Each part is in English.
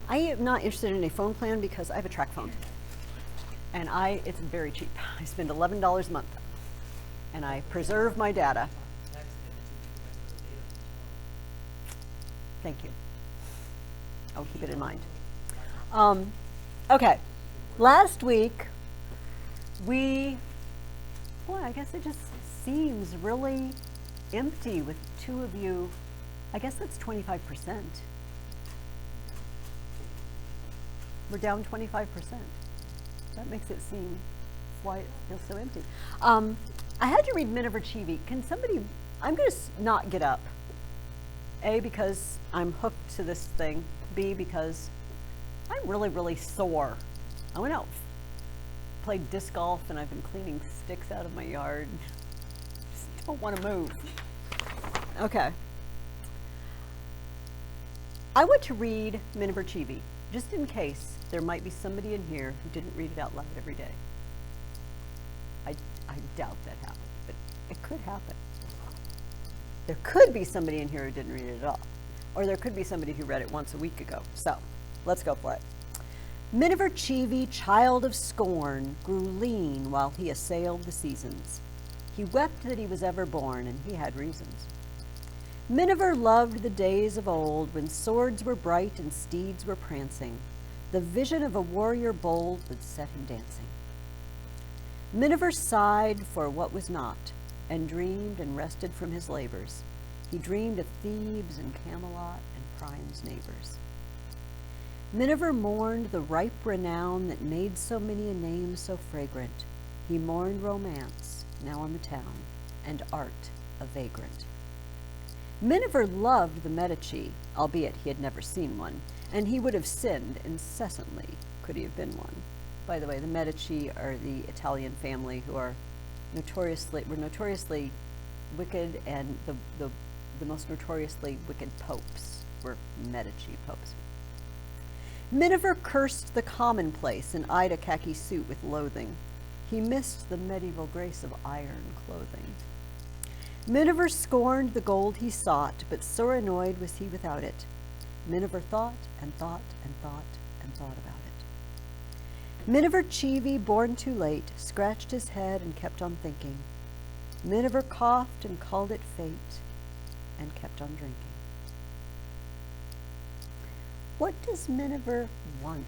I am not interested in a phone plan because I have a track phone. And it's very cheap. I spend $11 a month. And I preserve my data. Thank you. I'll keep it in mind. Okay. Last week, boy, I guess it just seems really empty with two of you. I guess that's 25%. We're down 25%. That makes it seem why it feels so empty. I had you read Miniver Cheevy. Can somebody, I'm going to not get up. A, because I'm hooked to this thing. B, because I'm really, really sore. I went out, played disc golf, and I've been cleaning sticks out of my yard. Just don't want to move. Okay. I want to read Miniver Cheevy, just in case there might be somebody in here who didn't read it out loud every day. I doubt that happened, but it could happen. There could be somebody in here who didn't read it at all. Or there could be somebody who read it once a week ago. So, let's go for it. Miniver Cheevy, child of scorn, grew lean while he assailed the seasons. He wept that he was ever born, and he had reasons. Miniver loved the days of old when swords were bright and steeds were prancing. The vision of a warrior bold would set him dancing. Miniver sighed for what was not, and dreamed and rested from his labors. He dreamed of Thebes and Camelot and Priam's neighbors. Miniver mourned the ripe renown that made so many a name so fragrant. He mourned romance, now on the town, and art a vagrant. Miniver loved the Medici, albeit he had never seen one, and he would have sinned incessantly could he have been one. By the way, the Medici are the Italian family who are notoriously wicked, and the most notoriously wicked popes were Medici popes. Miniver cursed the commonplace and eyed a khaki suit with loathing. He missed the medieval grace of iron clothing. Miniver scorned the gold he sought, but sore annoyed was he without it. Miniver thought and thought and thought and thought about it. Miniver Cheevy, born too late, scratched his head and kept on thinking. Miniver coughed and called it fate and kept on drinking. What does Miniver want?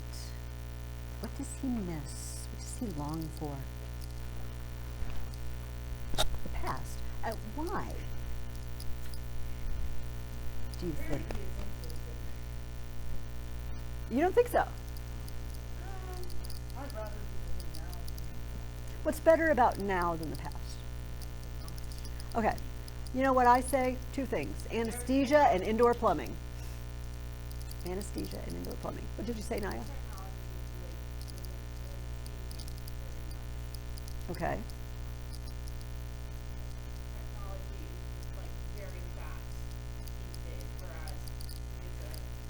What does he miss? What does he long for? The past. Why? Do you think? You don't think so? What's better about now than the past? Okay. You know what I say? Two things. Anesthesia and indoor plumbing. Anesthesia and indoor plumbing. What did you say, Naya? Okay. Technology is like very fast these days, whereas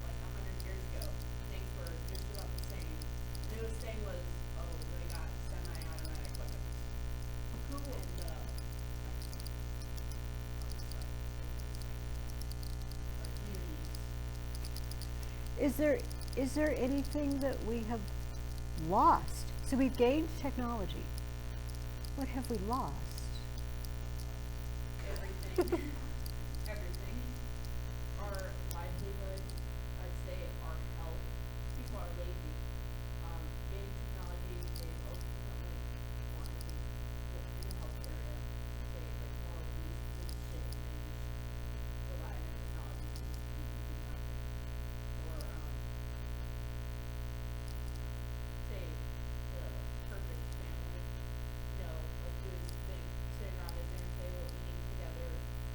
like 100 years ago, things were just about the same. The newest thing was, they got semi-automatic weapons. Is there anything that we have lost? So we've gained technology. What have we lost? Everything. Everything. Our livelihood, I'd say our health. People are lazy. Gaining technology, they've also become more, I think, in the health area, they like more obese and shit, and just rely on technology to do nothing. Or say the perfect family, like doing things, sitting around a dinner table, eating together,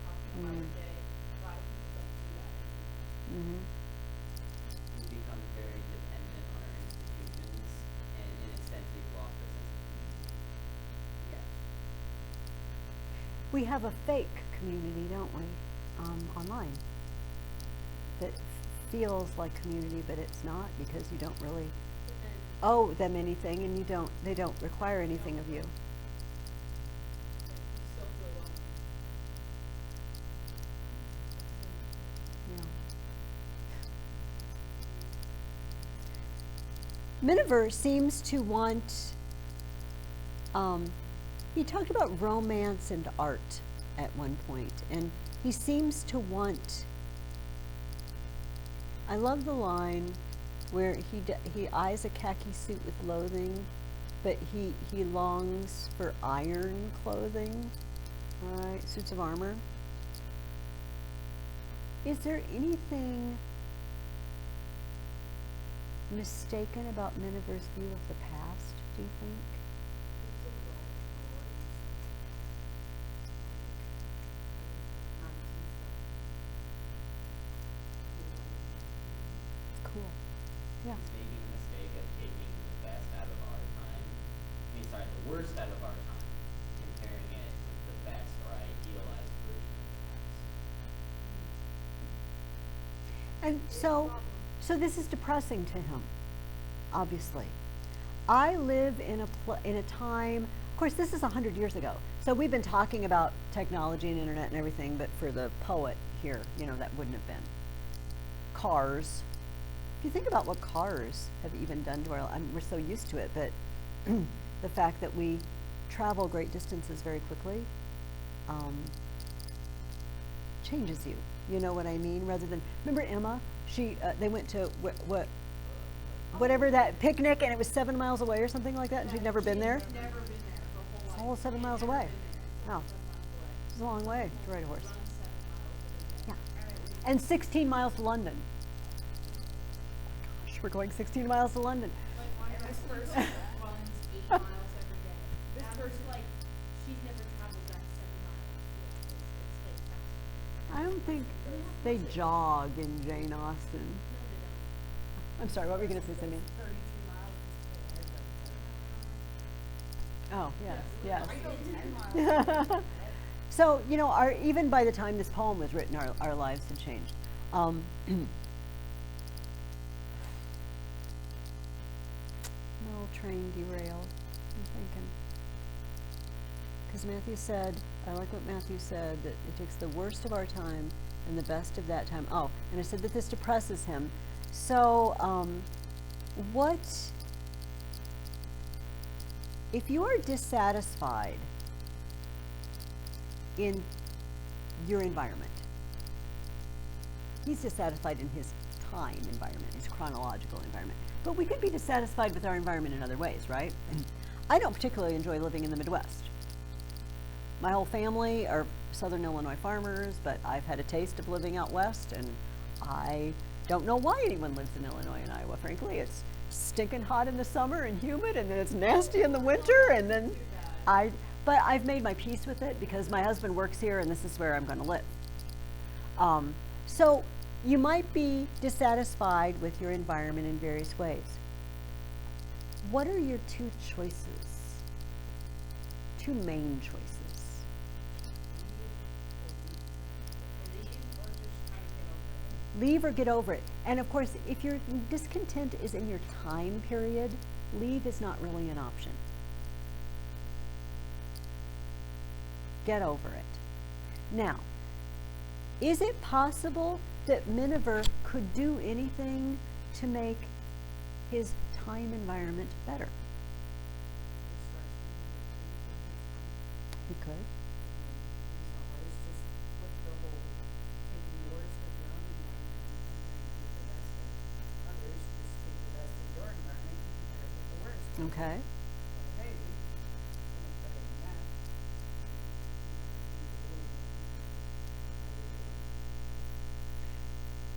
talking about our day. A lot of people don't do that anymore. Mm-hmm. We've become very dependent on our institutions, and in a sense, we've lost our sense of community. Yes. We have a fake community, don't we, online, that feels like community, but it's not, because you don't really But then owe them anything, and they don't require anything of you. you still feel lonely. Yeah. Miniver seems to want, he talked about romance and art at one point, and he seems to want, I love the line where he eyes a khaki suit with loathing, but he longs for iron clothing, right, suits of armor. Is there anything mistaken about Miniver's view of the past, do you think? Cool. Yeah. He's making the mistake of taking the best out of our time. The worst out of our time, comparing it with the best or idealized version of the past. And so this is depressing to him, obviously. I live in a time, of course this is 100 years ago, so we've been talking about technology and internet and everything, but for the poet here, you know, that wouldn't have been. Cars. If you think about what cars have even done to our, I mean, we're so used to it, but the fact that we travel great distances very quickly changes you. You know what I mean? Rather than, remember Emma? They went to whatever that picnic, and it was 7 miles away or something like that, and she'd never been there. Never been there her whole It's life. all 7 miles away. Wow, 7 miles away. it's a long way to ride a horse. Run 7 miles every day. Yeah, and 16 miles to London. Gosh, we're going 16 miles to London. Like one of us person runs 8 miles every day. This person, like, she's never traveled that 7 miles. It's like fast. I don't think they jog in Jane Austen. No, they don't. I'm sorry, what were you going to say, Cindy? 32 miles is Oh, yes, I yes. go 10 miles. So, you know, even by the time this poem was written, our lives had changed. No train derailed, I'm thinking. Because Matthew said, I like what Matthew said, that it takes the worst of our time and the best of that time. Oh, and I said that this depresses him. So, if you are dissatisfied in your environment, he's dissatisfied in his time environment, his chronological environment. But we could be dissatisfied with our environment in other ways, right? I don't particularly enjoy living in the Midwest. My whole family are Southern Illinois farmers, but I've had a taste of living out west, and I don't know why anyone lives in Illinois and Iowa, frankly. It's stinking hot in the summer and humid, and then it's nasty in the winter, and then but I've made my peace with it because my husband works here and this is where I'm going to live. So you might be dissatisfied with your environment in various ways. What are your two choices? Two main choices. Leave or get over it. And of course, if your discontent is in your time period, leave is not really an option. Get over it. Now, is it possible that Miniver could do anything to make his time environment better? He could. Okay.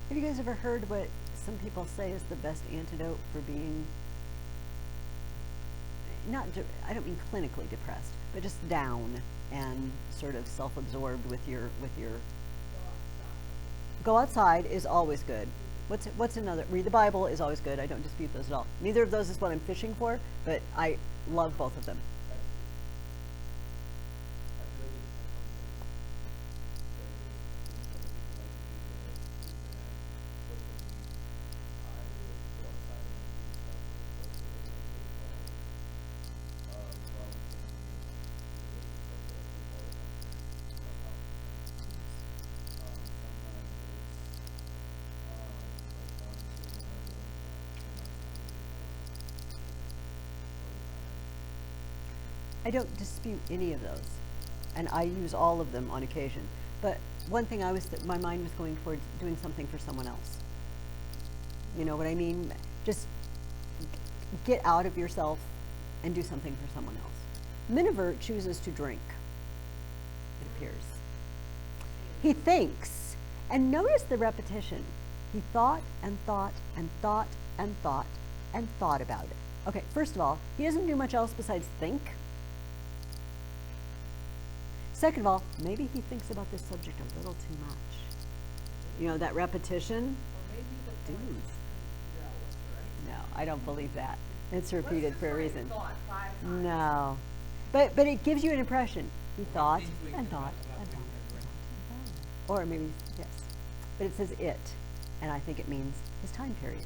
Have you guys ever heard what some people say is the best antidote for being, I don't mean clinically depressed, but just down and sort of self-absorbed with your go outside is always good. What's another? Read the Bible is always good. I don't dispute those at all. Neither of those is what I'm fishing for, but I love both of them. I don't dispute any of those, and I use all of them on occasion. But one thing my mind was going towards doing something for someone else. You know what I mean? Just get out of yourself and do something for someone else. Miniver chooses to drink, it appears. He thinks, and notice the repetition. He thought and thought and thought and thought and thought about it. Okay, first of all, he doesn't do much else besides think. Second of all, maybe he thinks about this subject a little too much. You know, that repetition. Or maybe the Dude. points couldn't figure out what's right. No, I don't believe that. It's repeated for a reason. Thought 5 times. No. But it gives you an impression. He thought Think we and can thought talk and about thought. what he and thought. Or maybe, yes. But it says it, and I think it means his time period.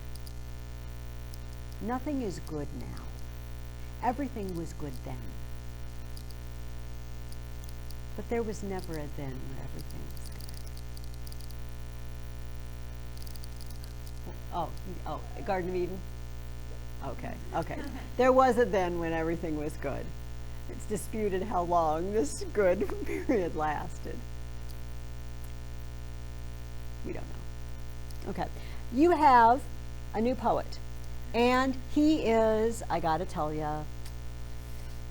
Nothing is good now. Everything was good then. But there was never a then where everything was good. Oh, Garden of Eden? Okay. There was a then when everything was good. It's disputed how long this good period lasted. We don't know. Okay. You have a new poet, and he is, I gotta tell ya,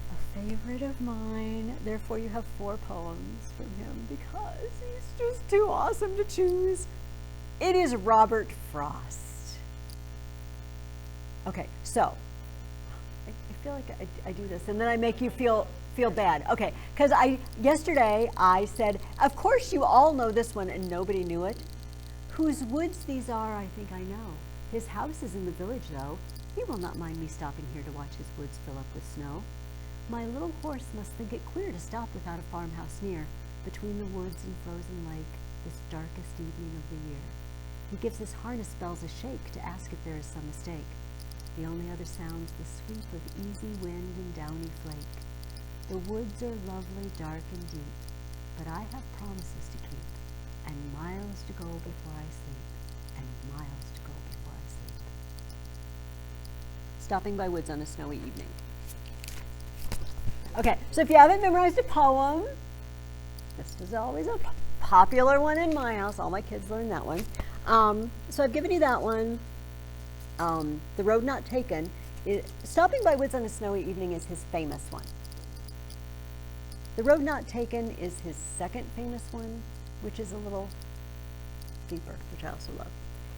a favorite of mine. Therefore, you have 4 poems from him because he's just too awesome to choose. It is Robert Frost. Okay, so I feel like I do this, and then I make you feel bad. Okay, because yesterday I said, of course you all know this one, and nobody knew it. Whose woods these are, I think I know. His house is in the village, though. He will not mind me stopping here to watch his woods fill up with snow. My little horse must think it queer to stop without a farmhouse near, between the woods and frozen lake, this darkest evening of the year. He gives his harness bells a shake to ask if there is some mistake. The only other sound's the sweep of easy wind and downy flake. The woods are lovely, dark and deep, but I have promises to keep, and miles to go before I sleep, and miles to go before I sleep. Stopping by woods on a snowy evening. Okay, so if you haven't memorized a poem, this was always a popular one in my house. All my kids learned that one. So I've given you that one. The Road Not Taken. Stopping by woods on a snowy evening is his famous one. The Road Not Taken is his second famous one, which is a little deeper, which I also love.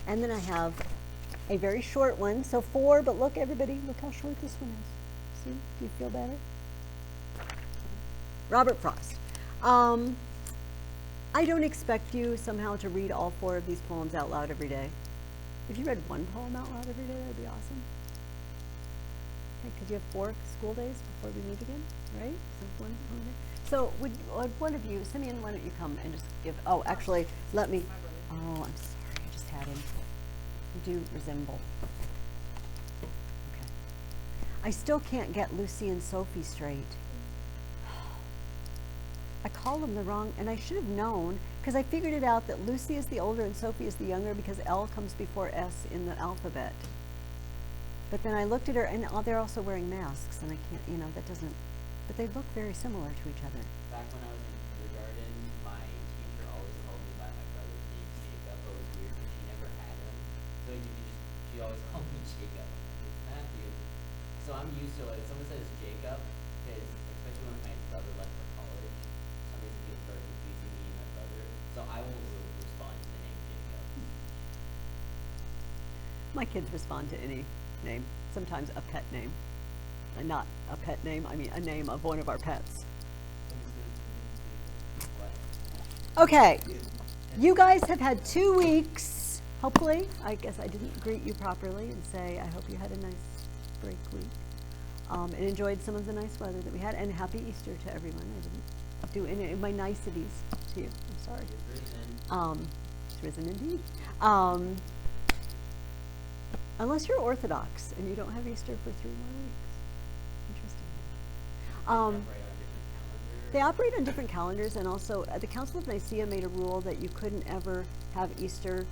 And then I have a very short one, so 4, but look everybody, look how short this one is. See, do you feel better? Robert Frost. I don't expect you somehow to read all 4 of these poems out loud every day. If you read one poem out loud every day, that would be awesome. Okay, because you have 4 school days before we meet again, right? So would one of you, Simeon, why don't you come and just give, oh, actually, let me, oh, I'm sorry, I just had him. You do resemble. Okay. I still can't get Lucy and Sophie straight. I call them the wrong, and I should have known, because I figured it out that Lucy is the older and Sophie is the younger because L comes before S in the alphabet. But then I looked at her, and they're also wearing masks, and I can't, you know, that doesn't, but they look very similar to each other. Back when I was in kindergarten, my teacher always called me by my brother's name, Jacob. It was weird because she never had him. So she always called me Jacob. I'm like, it's Matthew. So I'm used to it. If someone says Jacob, because especially when my brother left for college, some reason people started confusing me and my brother. So I will respond to the name Jacob. My kids respond to any name, sometimes a pet name. And not a pet name, I mean a name of one of our pets. What? Okay, you guys have had 2 weeks, hopefully. I guess I didn't greet you properly and say I hope you had a nice break week and enjoyed some of the nice weather that we had, and happy Easter to everyone. I didn't do any of my niceties to you, I'm sorry. It's risen indeed. Unless you're Orthodox and you don't have Easter for 3 more weeks. Interesting. They operate on different calendars, and also the Council of Nicaea made a rule that you couldn't ever have Easter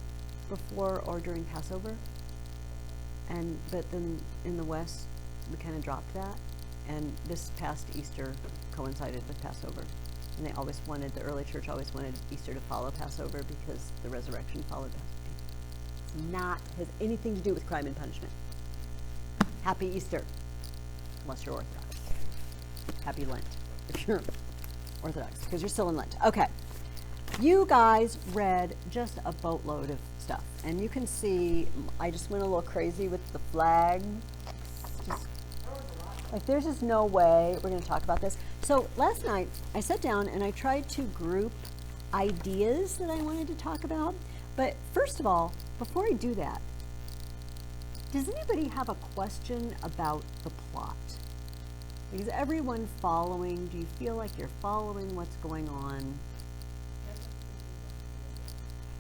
before or during Passover. But then in the West, we kind of dropped that. and this past Easter coincided with Passover. And they always wanted, the early church always wanted Easter to follow Passover because the resurrection followed Passover. It's not, has anything to do with crime and punishment. Happy Easter, unless you're Orthodox. Happy Lent, if you're Orthodox, because you're still in Lent. Okay, you guys read just a boatload of stuff. And you can see, I just went a little crazy with the flag. Just, like, there's just no way we're going to talk about this. So last night, I sat down and I tried to group ideas that I wanted to talk about. But first of all, before I do that, does anybody have a question about the plot? Is everyone following? Do you feel like you're following what's going on?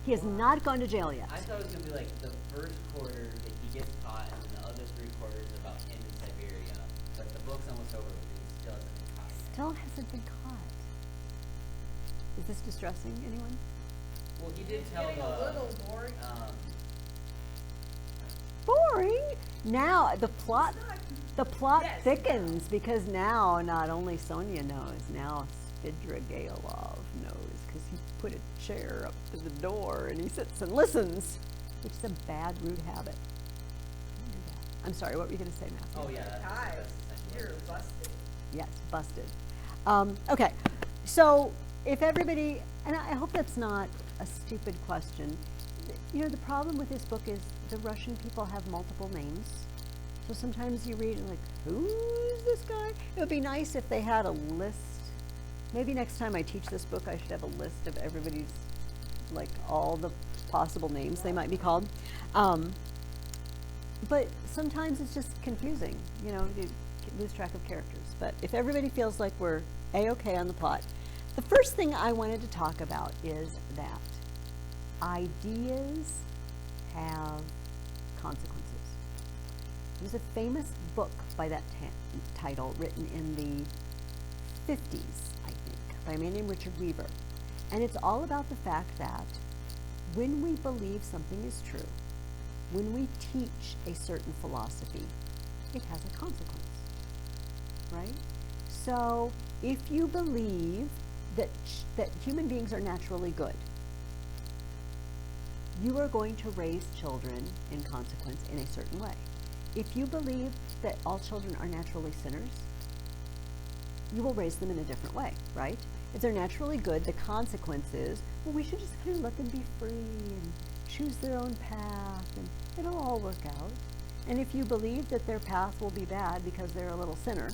He has not gone to jail yet. I thought it was gonna be like the first quarter that he gets caught, and then the other 3 quarters about him in Siberia. But the book's almost over, but he still hasn't been caught yet. Still hasn't been caught. Is this distressing, anyone? Well, he did tell Getting a little boring. Boring. Now the plot Yes, thickens because now not only Sonia knows, now Svidrigailov knows because he put a chair up to the door and he sits and listens, which is a bad, rude habit. Don't do that. I'm sorry. What were you going to say, Matthew? Oh yeah, Ty, that's essentially you're what it is. busted. Yes, busted. Okay, so if everybody, and I hope that's not a stupid question. You know, the problem with this book is the Russian people have multiple names. So sometimes you read like, who's this guy? It would be nice if they had a list. Maybe next time I teach this book, I should have a list of everybody's, like all the possible names they might be called. But sometimes it's just confusing, you know, you lose track of characters. But if everybody feels like we're A-okay on the plot, the first thing I wanted to talk about is that ideas have consequences. There's a famous book by that title written in the 50s, I think, by a man named Richard Weaver. And it's all about the fact that when we believe something is true, when we teach a certain philosophy, it has a consequence, right? So if you believe that human beings are naturally good, you are going to raise children in consequence in a certain way. If you believe that all children are naturally sinners, you will raise them in a different way, right? If they're naturally good, the consequence is, well, we should just kind of let them be free and choose their own path, and it'll all work out. And if you believe that their path will be bad because they're a little sinner,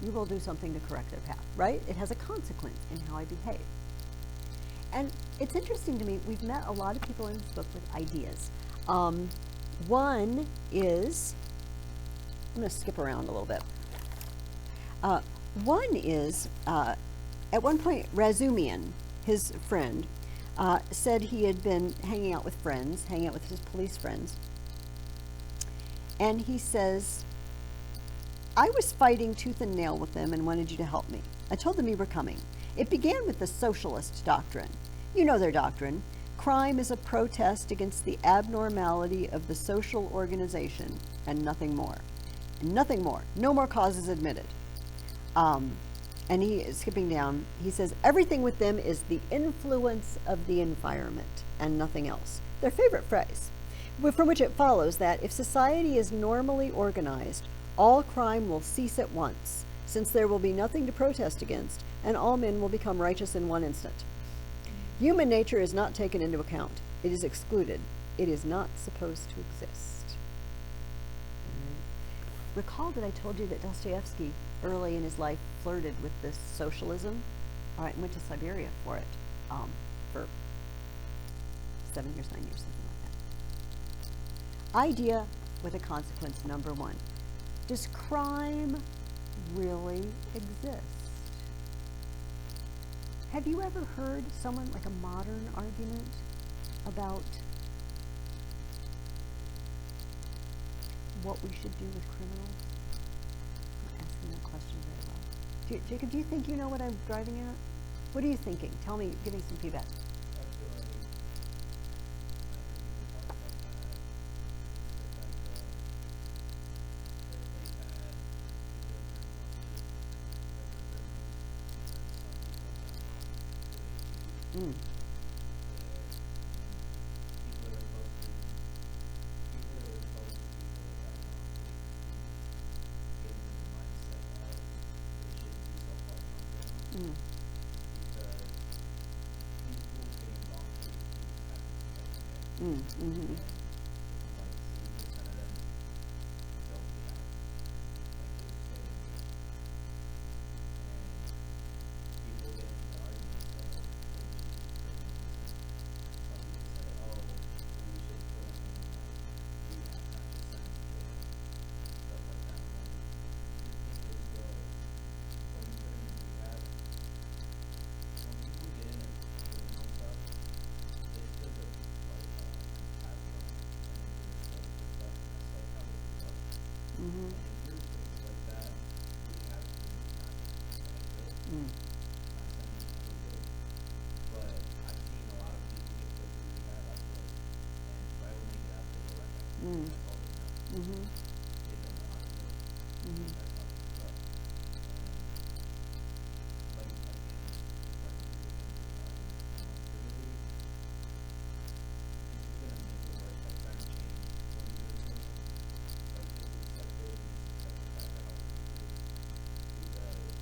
you will do something to correct their path, right? It has a consequence in how I behave. And it's interesting to me, we've met a lot of people in this book with ideas. One is, I'm going to skip around a little bit. One is, at one point, Razumian, his friend, said he had been hanging out with his police friends. And he says, I was fighting tooth and nail with them and wanted you to help me. I told them you were coming. It began with the socialist doctrine. You know their doctrine. Crime is a protest against the abnormality of the social organization and nothing more. And nothing more. No more causes admitted. And he is skipping down. He says, everything with them is the influence of the environment and nothing else. Their favorite phrase. From which it follows that if society is normally organized, all crime will cease at once, since there will be nothing to protest against, and all men will become righteous in one instant. Human nature is not taken into account. It is excluded. It is not supposed to exist. Recall that I told you that Dostoevsky, early in his life, flirted with this socialism, all right, and went to Siberia for it, for 7 years, 9 years, something like that. Idea with a consequence, number one. Does crime really exist? Have you ever heard someone, like a modern argument, about what we should do with criminals? I'm not asking that question very well. Jacob, do you think you know what I'm driving at? What are you thinking? Tell me, give me some feedback. Mm. People that are close to people that are close to people that got wrong get into the mindset of they shouldn't be so harsh on them Mm. because people getting wrong treatment happens every day. Mm. Mm-hmm. And like 80% of them don't get out. Like they just stay in jail. And people get into arguments of well, some people say, oh, well, we should put them in like rehab, not just send them to jail. Stuff like that. I'm like, the thing is though, when you put them in rehab, when people get in there for criminal stuff, it's because of like past trauma and they do this stuff for stuff and that's like how they grew up. Mm-hmm. And if you're raised like that, rehab is not gonna be Mm. not saying it never will, but I've seen a lot of people get put through rehab, I feel like, and right when they get out, they go right back. Mm. That's all they know. Mm-hmm. They don't know how to live. Mm-hmm. That's how they grew up. And like again, like we were getting to the argument, I'm like, really, this is gonna make it worse by trying to change when you're a criminal. Like just accept it and just accept the fact that how we treat you. Because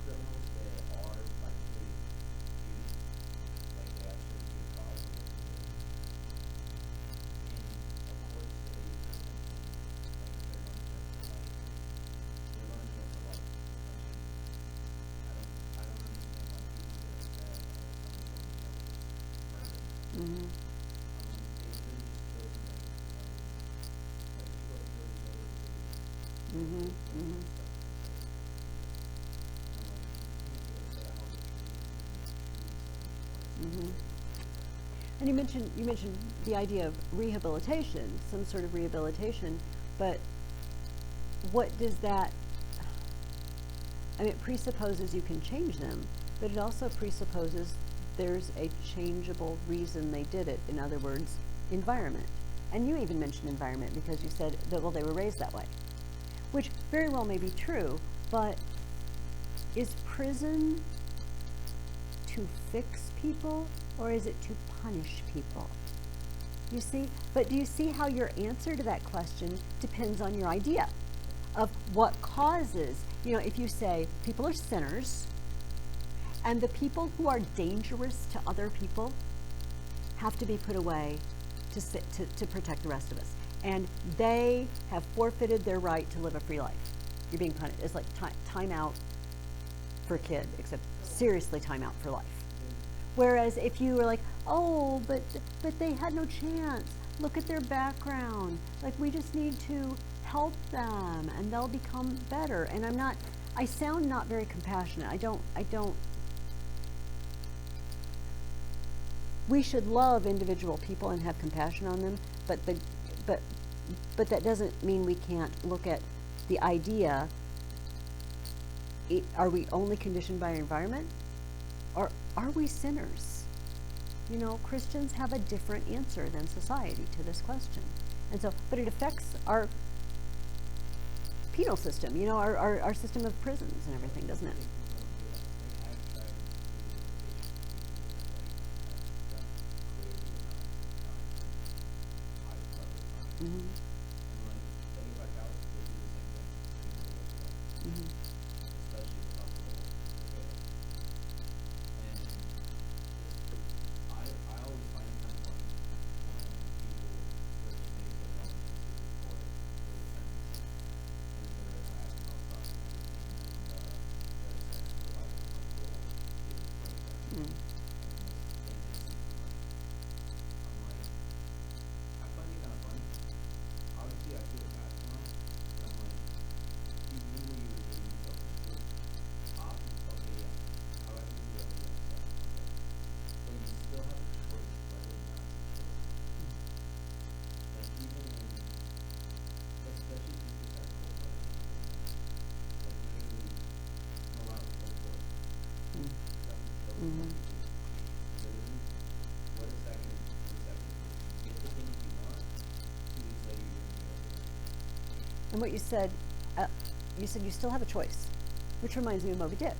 criminals that are rightfully accused, like they actually be a cause of what they did. In a court state or like if they're going to jail for life, they're going to jail for life. There's no changing it. I don't understand why people get upset about somebody going to jail for murder. Mm-hmm. I'm like, they really just killed somebody for no reason. Like people have killed each other for reasons. Mm-hmm. Mm-hmm. Mm-hmm. And you mentioned the idea of rehabilitation, some sort of rehabilitation, but what does that, I mean, it presupposes you can change them, but it also presupposes there's a changeable reason they did it. In other words, environment. And you even mentioned environment because you said that, well, they were raised that way, which very well may be true, but is prison to fix people or is it to punish people? You see? But do you see how your answer to that question depends on your idea of what causes? You know, if you say people are sinners and the people who are dangerous to other people have to be put away to protect the rest of us. And they have forfeited their right to live a free life. You're being punished. It's like time out for a kid, except seriously time out for life. Whereas if you were like, oh, but they had no chance. Look at their background. Like, we just need to help them and they'll become better. And I sound not very compassionate. I don't, we should love individual people and have compassion on them, but that doesn't mean we can't look at the idea. Are we only conditioned by our environment, or are we sinners? You know, Christians have a different answer than society to this question, and so, but it affects our penal system. You know, our system of prisons and everything, doesn't it? Mm-hmm. And like, think about how they do the same thing. Mm-hmm. Especially with alcohol. Okay. And I always find it kind of funny when people put the names of them into court for defendants and they're asking all stuff and everything and judge says for like alcohol is break that. Mm. And they see too much. I'm like, I find it kind of funny. Obviously, I feel bad for him, but I'm like, you knew what you were getting yourself into. Okay, yeah. How I do the other stuff, okay. But you still have a choice whether or not to kill him. Like, even in, especially if you just had cold blooded people, like, literally, no matter what, Mm. that would kill Mhm. literally, what is that gonna do? What is that gonna do? You get the things you want, 2 weeks later you're gonna be over it. And what you said you still have a choice, which reminds me of Moby Dick.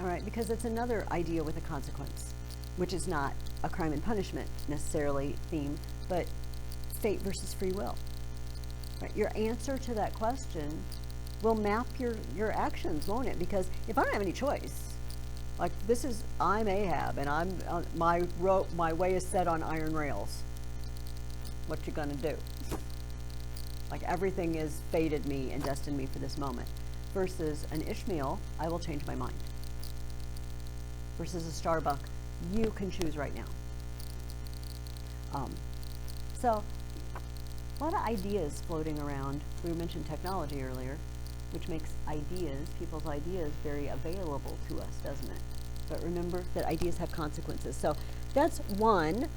All right, because it's another idea with a consequence, which is not a crime and punishment necessarily theme, but fate versus free will. Right? Your answer to that question will map your actions, won't it? Because if I don't have any choice, like this is, I'm Ahab and I'm my way is set on iron rails. What you gonna do? Like everything is fated me and destined me for this moment. Versus an Ishmael, I will change my mind. Versus a Starbuck, you can choose right now. So, a lot of ideas floating around. We mentioned technology earlier, which makes ideas, people's ideas, very available to us, doesn't it? But remember that ideas have consequences. So that's one.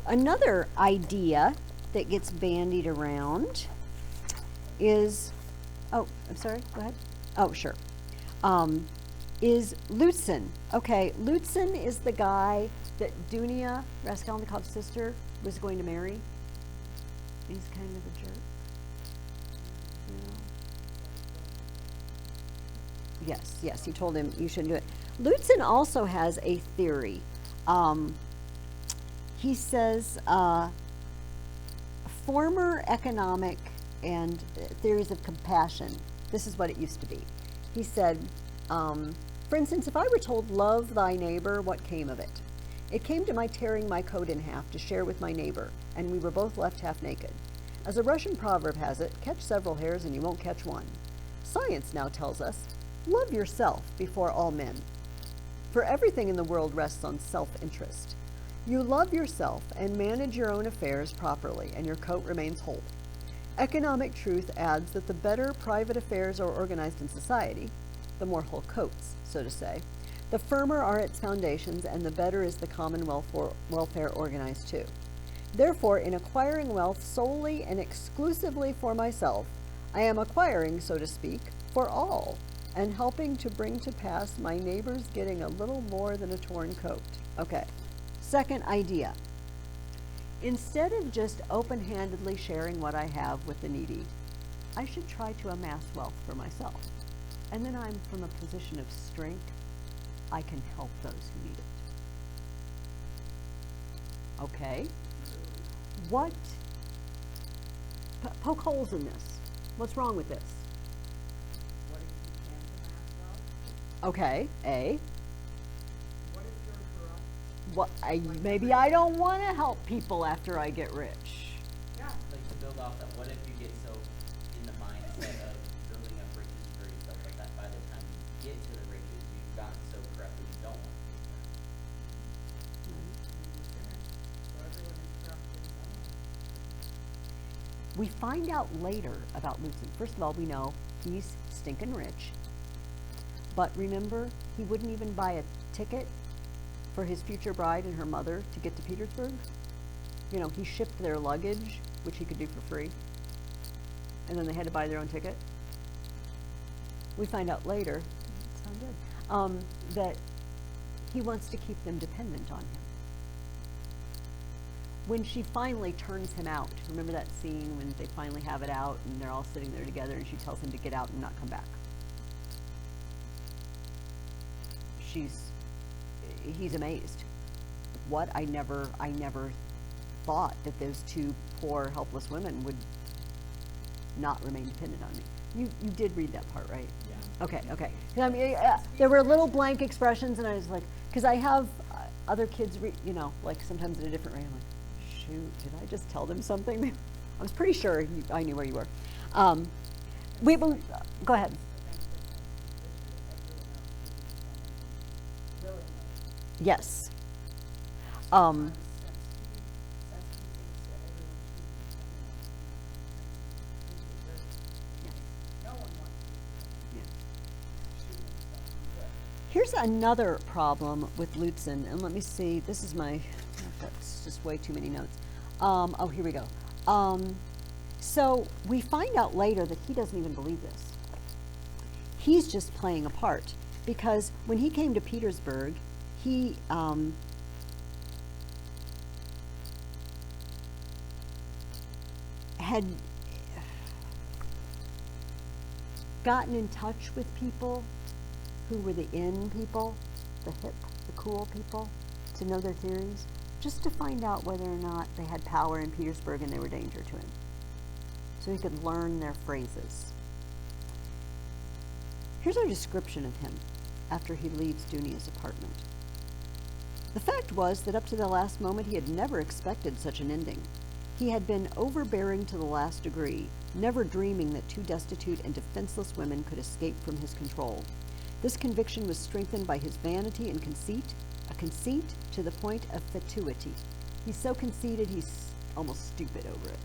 Another idea that gets bandied around is, oh, I'm sorry, go ahead. Oh, sure. Is Lutzen. Okay, Lutzen is the guy that Dunia, Raskolnikov's sister, was going to marry. He's kind of a jerk. Yeah. Yes, he told him you shouldn't do it. Lutzen also has a theory. He says former economic and theories of compassion. This is what it used to be. He said, for instance, if I were told, love thy neighbor, what came of it? It came to my tearing my coat in half to share with my neighbor, and we were both left half naked. As a Russian proverb has it, catch several hares and you won't catch one. Science now tells us, love yourself before all men. For everything in the world rests on self-interest. You love yourself and manage your own affairs properly, and your coat remains whole. Economic truth adds that the better private affairs are organized in society, the more whole coats, so to say, the firmer are its foundations, and the better is the common welfare organized too. Therefore, in acquiring wealth solely and exclusively for myself, I am acquiring, so to speak, for all, and helping to bring to pass my neighbor's getting a little more than a torn coat. Okay, second idea. Instead of just open-handedly sharing what I have with the needy, I should try to amass wealth for myself. And then I'm from a position of strength. I can help those who need it. Okay? What? Poke holes in this. What's wrong with this? What if you can't amass wealth? Okay, A. What if you're corrupt? What? Maybe I don't want to help people after I get rich. Yeah. Like to build off that, what if you get so in the mindset of building up riches for yourself that by the time you get to the riches, you've gotten so corrupt that you don't want to get there. So everyone is corrupt in some way. We find out later about Lutzen. First of all, we know he's stinking rich. But remember, he wouldn't even buy a ticket for his future bride and her mother to get to Petersburg. You know, he shipped their luggage, which he could do for free. And then they had to buy their own ticket. We find out later, sound good, that he wants to keep them dependent on him. When she finally turns him out, remember that scene when they finally have it out and they're all sitting there together and she tells him to get out and not come back? He's amazed. What? I never thought that those two poor, helpless women would not remain dependent on me. You did read that part, right? Yeah. Okay. 'Cause I mean, there were little blank expressions, and I was like, because I have other kids, like sometimes in a different way. I'm like, shoot, did I just tell them something? I was pretty sure I knew where you were. Go ahead. Yes. Here's another problem with Lutzen, and let me see, this is that's just way too many notes. Oh, here we go. So we find out later that he doesn't even believe this. He's just playing a part, because when he came to Petersburg, he had gotten in touch with people who were the in people, the hip, the cool people, to know their theories, just to find out whether or not they had power in Petersburg and they were danger to him. So he could learn their phrases. Here's our description of him after he leaves Dunia's apartment. The fact was that up to the last moment he had never expected such an ending. He had been overbearing to the last degree, never dreaming that two destitute and defenseless women could escape from his control. This conviction was strengthened by his vanity and conceit, a conceit to the point of fatuity. He's so conceited he's almost stupid over it.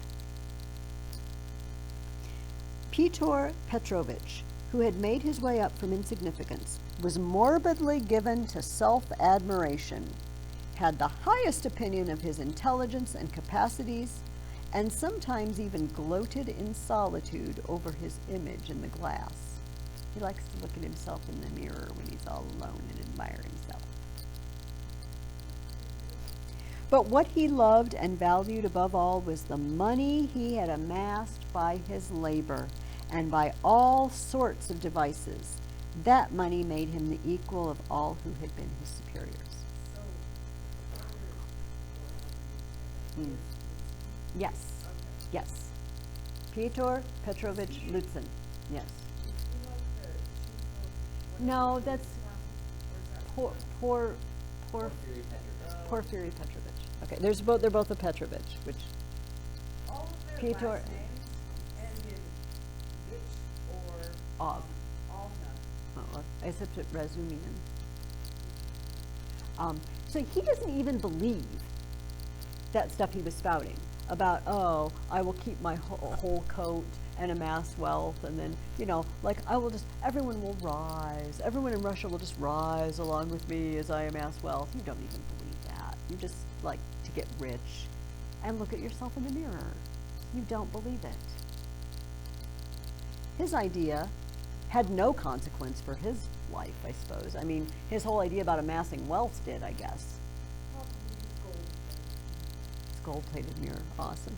Pyotr Petrovich, who had made his way up from insignificance, was morbidly given to self-admiration, had the highest opinion of his intelligence and capacities, and sometimes even gloated in solitude over his image in the glass. He likes to look at himself in the mirror when he's all alone and admire himself. But what he loved and valued above all was the money he had amassed by his labor and by all sorts of devices. That money made him the equal of all who had been his superiors. Yes, yes. Pyotr Petrovich Lutzen, yes. No, that's Porfiry Petrovich. Okay, they're both a Petrovich, which All of their Pyotr last names end in Vich or Ov. Ovna. Except at Razumian. So he doesn't even believe that stuff he was spouting about, oh, I will keep my whole coat and amass wealth, and then, like, everyone will rise. Everyone in Russia will just rise along with me as I amass wealth. You don't even believe that. You just like to get rich and look at yourself in the mirror. You don't believe it. His idea had no consequence for his life, I suppose. I mean, his whole idea about amassing wealth did, I guess. It's gold-plated mirror, awesome.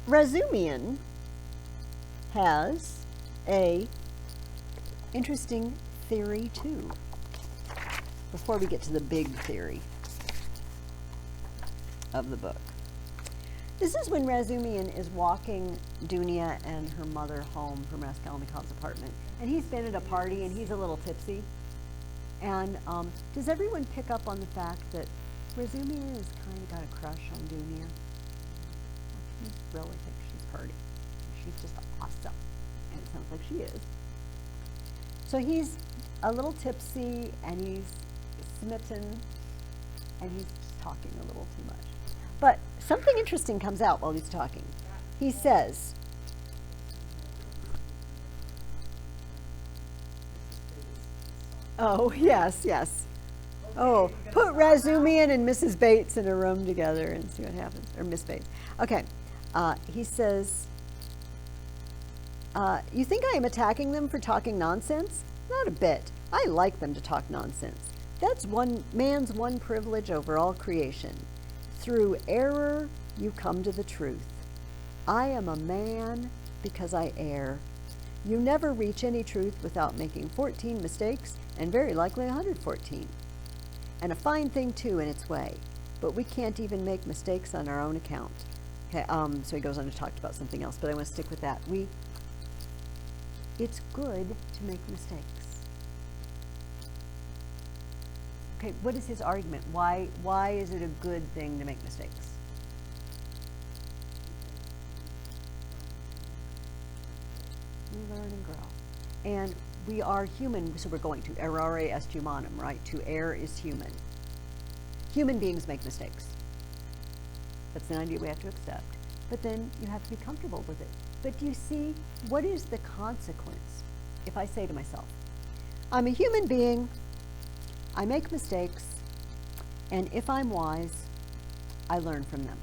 Razumian has a interesting theory too, before we get to the big theory of the book. This is when Razumian is walking Dunia and her mother home from Raskolnikov's apartment. And he's been at a party and he's a little tipsy. And does everyone pick up on the fact that Razumian has kind of got a crush on Dunia? He really thinks she's pretty. She's just awesome. And it sounds like she is. So he's a little tipsy and he's smitten and he's just talking a little too much. But something interesting comes out while he's talking. He says, oh, yes, yes. Oh, put Razumian and Mrs. Bates in a room together and see what happens. Or Miss Bates. Okay. He says, you think I am attacking them for talking nonsense? Not a bit. I like them to talk nonsense. That's one man's one privilege over all creation. Through error, you come to the truth. I am a man because I err. You never reach any truth without making 14 mistakes, and very likely 114. And a fine thing, too, in its way. But we can't even make mistakes on our own account. Okay, so he goes on to talk about something else, but I want to stick with that. It's good to make mistakes. Okay, what is his argument? Why is it a good thing to make mistakes? We learn and grow. And we are human, so we're going to errare est humanum, right? To err is human. Human beings make mistakes. That's an idea we have to accept. But then you have to be comfortable with it. But do you see, what is the consequence if I say to myself, I'm a human being, I make mistakes, and if I'm wise, I learn from them.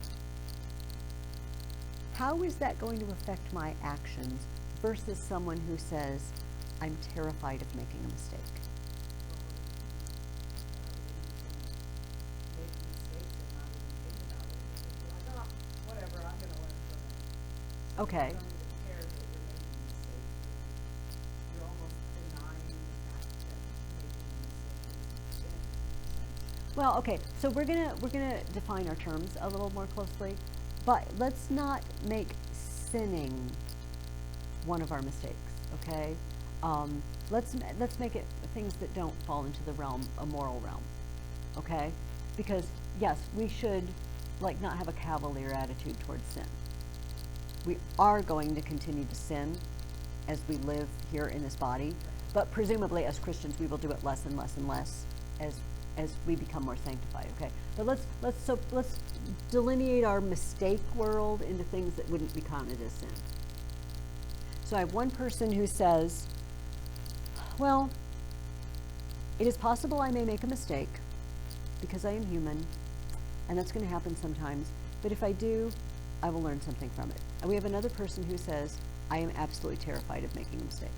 How is that going to affect my actions versus someone who says, I'm terrified of making a mistake? Make mistakes and not even think about it. Just be like, whatever, I'm going to learn from it. Okay. You don't even care that you're making mistakes. Well, okay, so we're gonna define our terms a little more closely, but let's not make sinning one of our mistakes, okay? Let's make it things that don't fall into the realm, a moral realm, okay? Because yes, we should like not have a cavalier attitude towards sin. We are going to continue to sin as we live here in this body, but presumably as Christians we will do it less and less and less as we become more sanctified, okay? But let's delineate our mistake world into things that wouldn't be counted as sin. So I have one person who says, well, it is possible I may make a mistake because I am human, and that's going to happen sometimes, but if I do, I will learn something from it. And we have another person who says, I am absolutely terrified of making a mistake.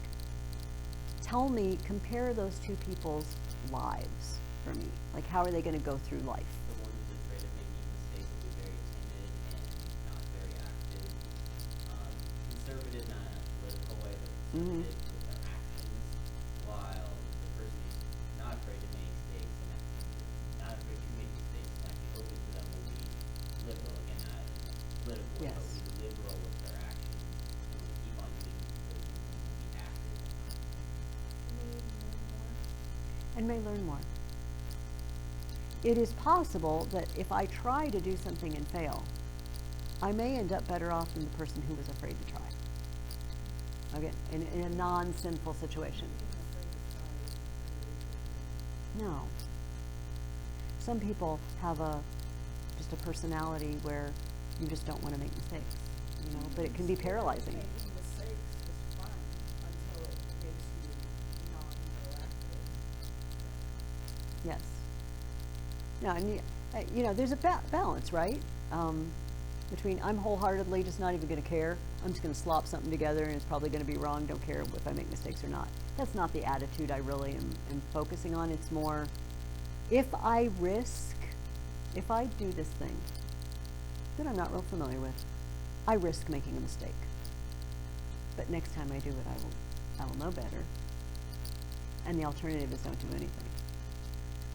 Tell me, compare those two people's lives for me. Like, how are they going to go through life? The one who's afraid of making mistakes will be very timid and not very active. Conservative, not in a political way, but conservative with their actions, while the person who's not afraid to make mistakes and not afraid to make mistakes and actually open to them will be liberal. Again, not in a political way, Yes. but will be liberal with their actions and will keep on doing those things and will be active. And may learn more. It is possible that if I try to do something and fail, I may end up better off than the person who was afraid to try. Okay, in a non-sinful situation. No. Some people have just a personality where you just don't want to make mistakes, you know, but it can be paralyzing. Making mistakes is fun until it makes you non-proactive. Yes. No, and you know, there's a balance, right? Between I'm wholeheartedly just not even going to care. I'm just going to slop something together and it's probably going to be wrong. Don't care if I make mistakes or not. That's not the attitude I really am focusing on. It's more, if I do this thing that I'm not real familiar with, I risk making a mistake. But next time I do it, I will know better. And the alternative is don't do anything.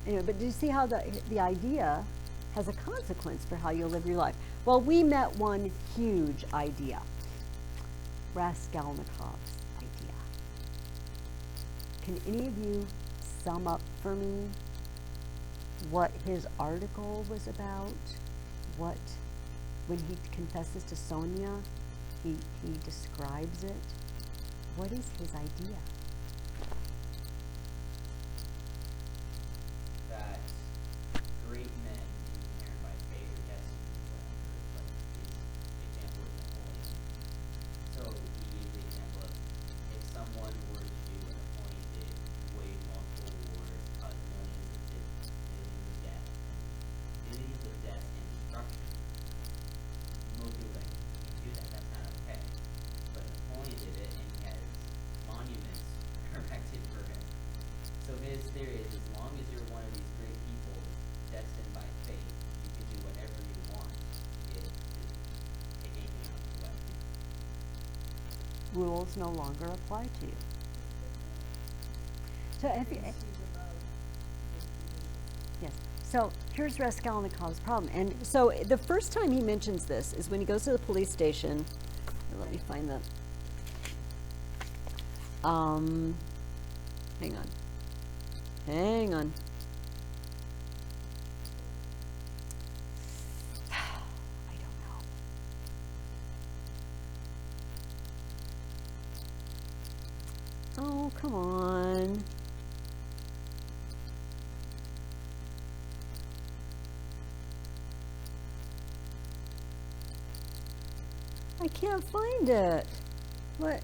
Anyway, but do you see how the idea has a consequence for how you'll live your life? Well, we met one huge idea, Raskolnikov's idea. Can any of you sum up for me what his article was about? What, when he confesses to Sonia, he describes it? What is his idea? That great men inherent by fate or destiny, whatever, like his example is Napoleon. So he gave the example of if someone were to appointed, wage multiple wars, cause millions of death and destruction. Most people like, you can't do that, that's not okay. But Napoleon did it and he has monuments erected for him. So his theory is as long as you're one of these great people destined by fate, you can do whatever you want. It take anything out of the way. Rules no longer apply to you. So have you, yes. So here's Raskolnikov's problem. And so the first time he mentions this is when he goes to the police station. Let me find the. Hang on. Hang on. I don't know. Oh, come on. I can't find it. What?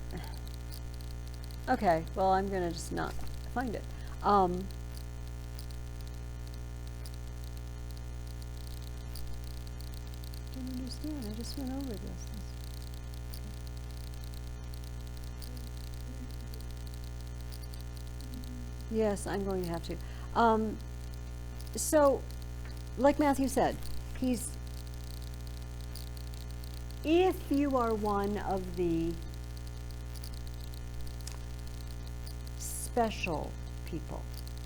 Okay, well, I'm gonna just not find it. Don't understand. I just went over this. Yes, I'm going to have to. So, like Matthew said, if you are one of the special people,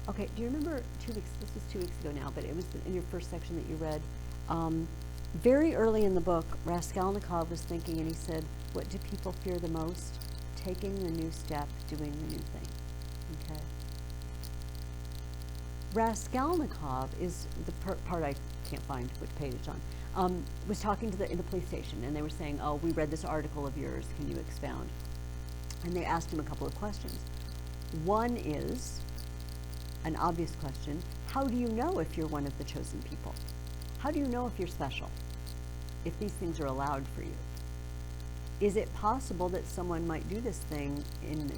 Okay, do you remember 2 weeks, this was 2 weeks ago now, but it was in your first section that you read. Very early in the book, Raskolnikov was thinking and he said, what do people fear the most? Taking the new step, doing the new thing, okay? Raskolnikov is the part I can't find which page it's on, was talking to in the police station and they were saying, oh, we read this article of yours, can you expound? And they asked him a couple of questions. One is, an obvious question, how do you know if you're one of the chosen people? How do you know if you're special? If these things are allowed for you? Is it possible that someone might do this thing in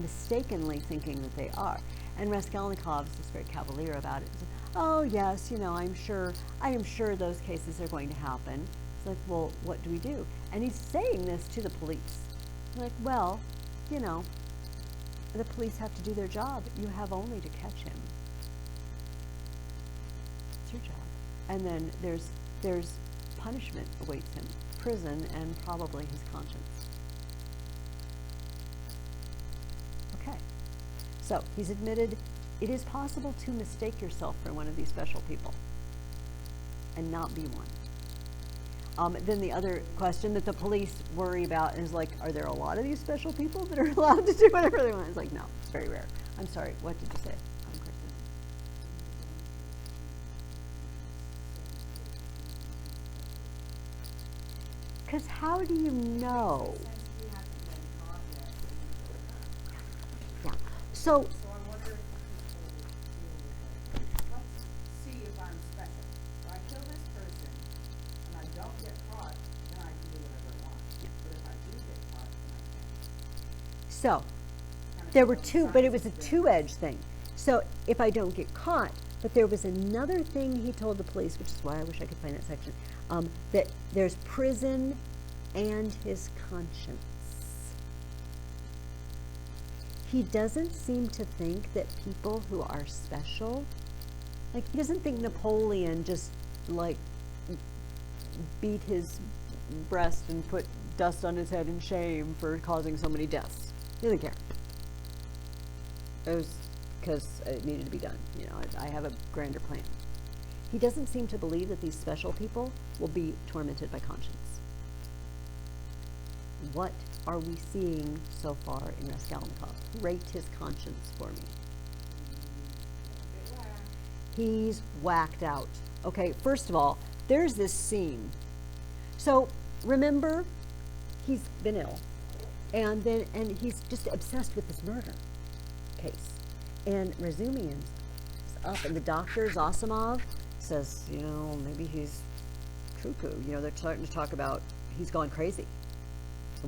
mistakenly thinking that they are? And Raskolnikov is just very cavalier about it. He said, oh yes, you know, I am sure those cases are going to happen. It's like, well, what do we do? And he's saying this to the police. Like, well, you know, the police have to do their job. You have only to catch him. It's your job. And then there's punishment awaits him, prison and probably his conscience. Okay, so he's admitted it is possible to mistake yourself for one of these special people and not be one. Then the other question that the police worry about is like, are there a lot of these special people that are allowed to do whatever they want? It's like, no, it's very rare. I'm sorry, what did you say? Kristen? Because how do you know? Since we haven't been caught yet. Yeah. So, So I wonder if people will deal with it. Let's see if I'm special. If I kill this person and I don't get caught, then I can do whatever I want. Yeah. But if I do get caught, then I can't. so Kind of there were both two, but it was sides a of it. two-edged thing. So if I don't get caught, but there was another thing he told the police, which is why I wish I could find that section, that there's prison and his conscience. He doesn't seem to think that people who are special, like he doesn't think Napoleon just like beat his breast and put dust on his head in shame for causing so many deaths. He doesn't care. It was because it needed to be done. You know, I have a grander plan. He doesn't seem to believe that these special people will be tormented by conscience. What are we seeing so far in Raskolnikov? Rate his conscience for me. Get whacked. He's whacked out. Okay, first of all, there's this scene. So remember, he's been ill, and he's just obsessed with this murder case. And Razumian's up, and the doctor Zosimov says, you know, maybe he's cuckoo. You know, they're starting to talk about he's gone crazy.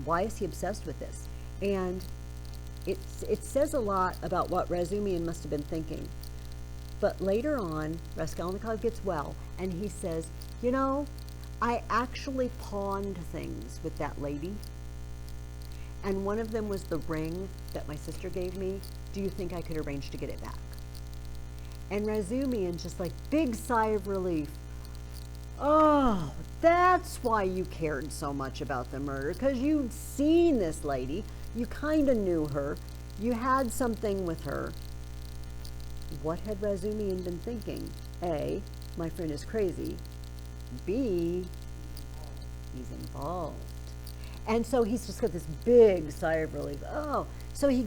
Why is he obsessed with this? And it says a lot about what Razumian must have been thinking. But later on, Raskolnikov gets well, and he says, you know, I actually pawned things with that lady, and one of them was the ring that my sister gave me. Do you think I could arrange to get it back? And Razumian just like, big sigh of relief. Oh, that's why you cared so much about the murder, because you'd seen this lady, you kind of knew her, you had something with her. What had Razumian been thinking? A, my friend is crazy. B, he's involved. And so he's just got this big sigh of relief. Oh, so they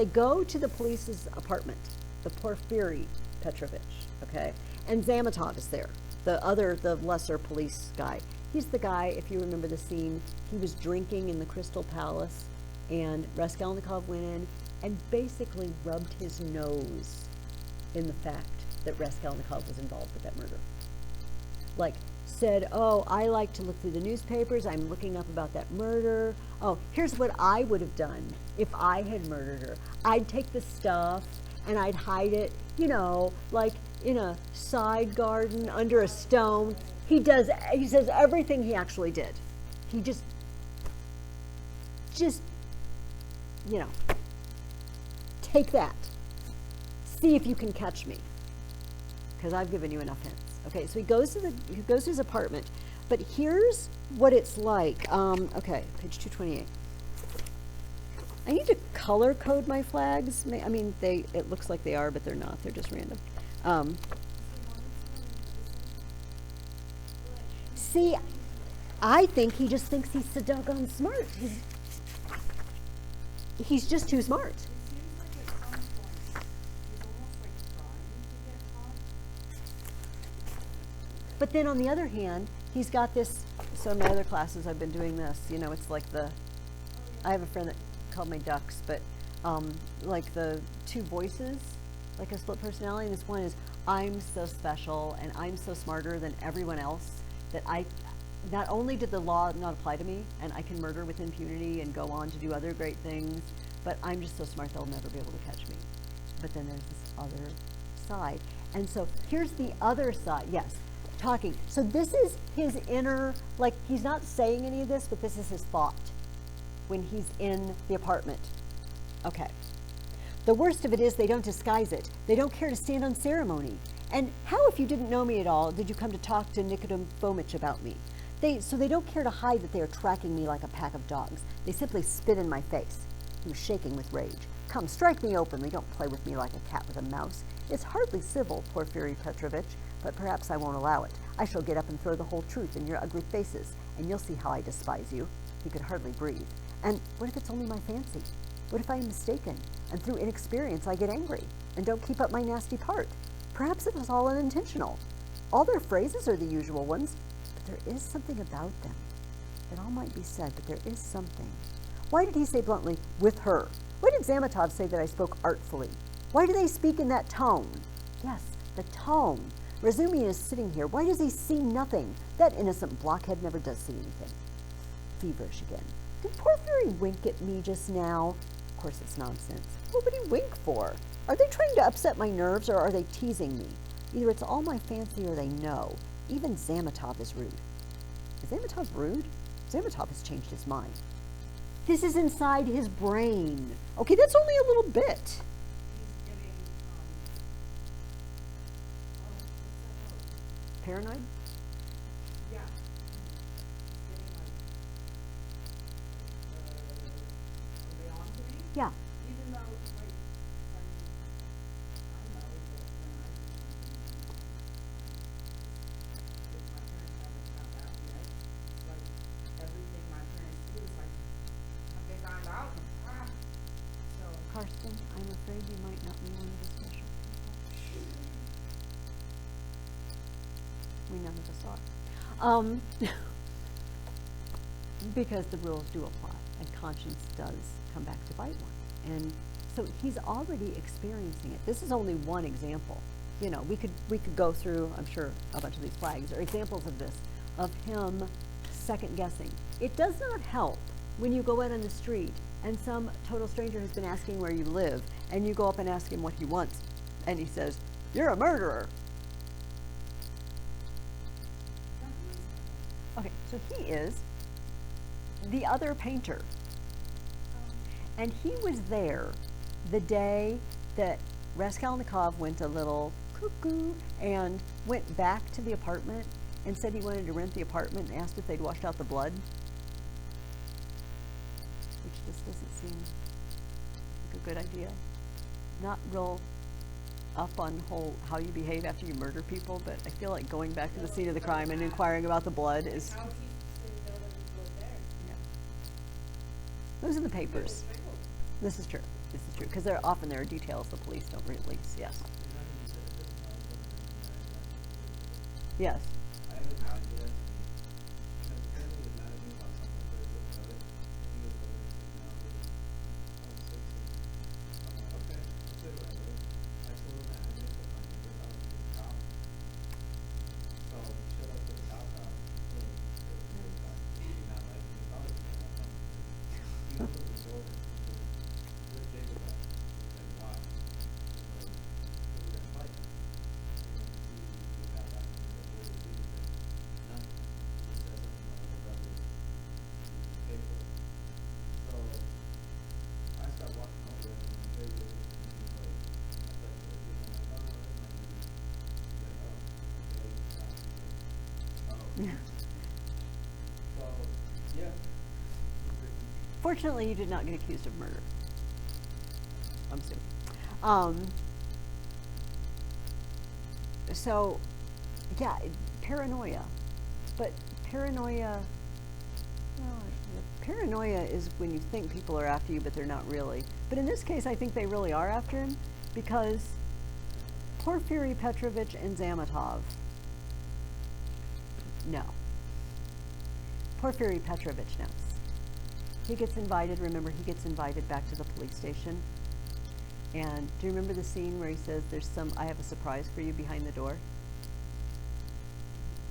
go to the police's apartment, the Porfiry Petrovich, okay? And Zamatov is there, the lesser police guy. He's the guy, if you remember the scene, he was drinking in the Crystal Palace, and Raskolnikov went in and basically rubbed his nose in the fact that Raskolnikov was involved with that murder. Like, said, oh, I like to look through the newspapers, I'm looking up about that murder. Oh, here's what I would have done if I had murdered her. I'd take the stuff and I'd hide it, you know, like in a side garden under a stone. He says everything he actually did. He just, you know, take that. See if you can catch me, because I've given you enough hints. Okay, so he goes to his apartment, but here's what it's like. Okay, page 228. I need to color code my flags. I mean, it looks like they are, but they're not. They're just random. See, I think he just thinks he's so doggone smart. He's just too smart. It seems like at some point, he's almost like trying to get caught. But then on the other hand, he's got this, so in my other classes I've been doing this, you know, it's like I have a friend that called me ducks, but like the two voices, like a split personality, and this one is, I'm so special and I'm so smarter than everyone else that not only did the law not apply to me and I can murder with impunity and go on to do other great things, but I'm just so smart they'll never be able to catch me. But then there's this other side. And so here's the other side, yes, talking. So this is his inner, like he's not saying any of this, but this is his thought when he's in the apartment. Okay. The worst of it is they don't disguise it. They don't care to stand on ceremony. And how, if you didn't know me at all, did you come to talk to Nikodem Fomich about me? So they don't care to hide that they are tracking me like a pack of dogs. They simply spit in my face. He was shaking with rage. Come, strike me openly. Don't play with me like a cat with a mouse. It's hardly civil, Porfiry Petrovitch, but perhaps I won't allow it. I shall get up and throw the whole truth in your ugly faces, and you'll see how I despise you. He could hardly breathe. And what if it's only my fancy? What if I am mistaken, and through inexperience I get angry, and don't keep up my nasty part? Perhaps it was all unintentional. All their phrases are the usual ones, but there is something about them. It all might be said, but there is something. Why did he say bluntly, with her? Why did Zametov say that I spoke artfully? Why do they speak in that tone? Yes, the tone. Razumian is sitting here. Why does he see nothing? That innocent blockhead never does see anything. Feverish again. Did Porfiry wink at me just now? Of course it's nonsense. What would he wink for? Are they trying to upset my nerves, or are they teasing me? Either it's all my fancy or they know. Even Zametov is rude. Is Zametov rude? Zametov has changed his mind. This is inside his brain. Okay, that's only a little bit. He's getting, what's that word? Paranoid? Yeah. He's getting like, are they on to me? Yeah. Even though, like, I know that when I do something, if my parents haven't found out yet, like, everything my parents do is like, have they found out? So, Karsten, I'm afraid you might not be one of the special people. We none of us are. Because the rules do apply, and conscience does come back to bite one. And so he's already experiencing it. This is only one example. You know, we could go through, I'm sure, a bunch of these flags or examples of this, of him second guessing. It does not help when you go out on the street and some total stranger has been asking where you live, and you go up and ask him what he wants, and he says, "You're a murderer." Okay, so he is the other painter. And he was there the day that Raskolnikov went a little cuckoo and went back to the apartment and said he wanted to rent the apartment and asked if they'd washed out the blood. Which just doesn't seem like a good idea. Not real up on how you behave after you murder people, but I feel like going back to the scene of the crime and inquiring about the blood is... How is he supposed to know that it was there? Yeah. Those are the papers. This is true. This is true. Because there are details the police don't release. Yes. Yes. I have an idea. Because apparently the matter being about something very good about it, and he was going to now I'm like, okay, I'll sit right away. I told him that I didn't put my neighbor's house to the cop. So we showed up to the cop's house. And it was like, he did not like me. I was going to come. He opened the door. He said, "Where's Jacob at?" He said, "Why?" He said, "Because we're going to fight." And we found out he said, "What did he do?" He said, "Nothing." He just said something about my brother. He paid for it. So I started walking over and they were like, I started to look at him like, "Oh, that's my neighbor." He's like, "Oh, okay, stop." He's like, "Oh." So, yeah. Fortunately, he did not get accused of murder. I'm assuming. So, yeah, paranoia. But paranoia, well, paranoia is when you think people are after you, but they're not really. But in this case, I think they really are after him because Porfiry Petrovich and Zamatov, no. Porfiry Petrovich knows. He gets invited, remember, he gets invited back to the police station. And do you remember the scene where he says, I have a surprise for you behind the door?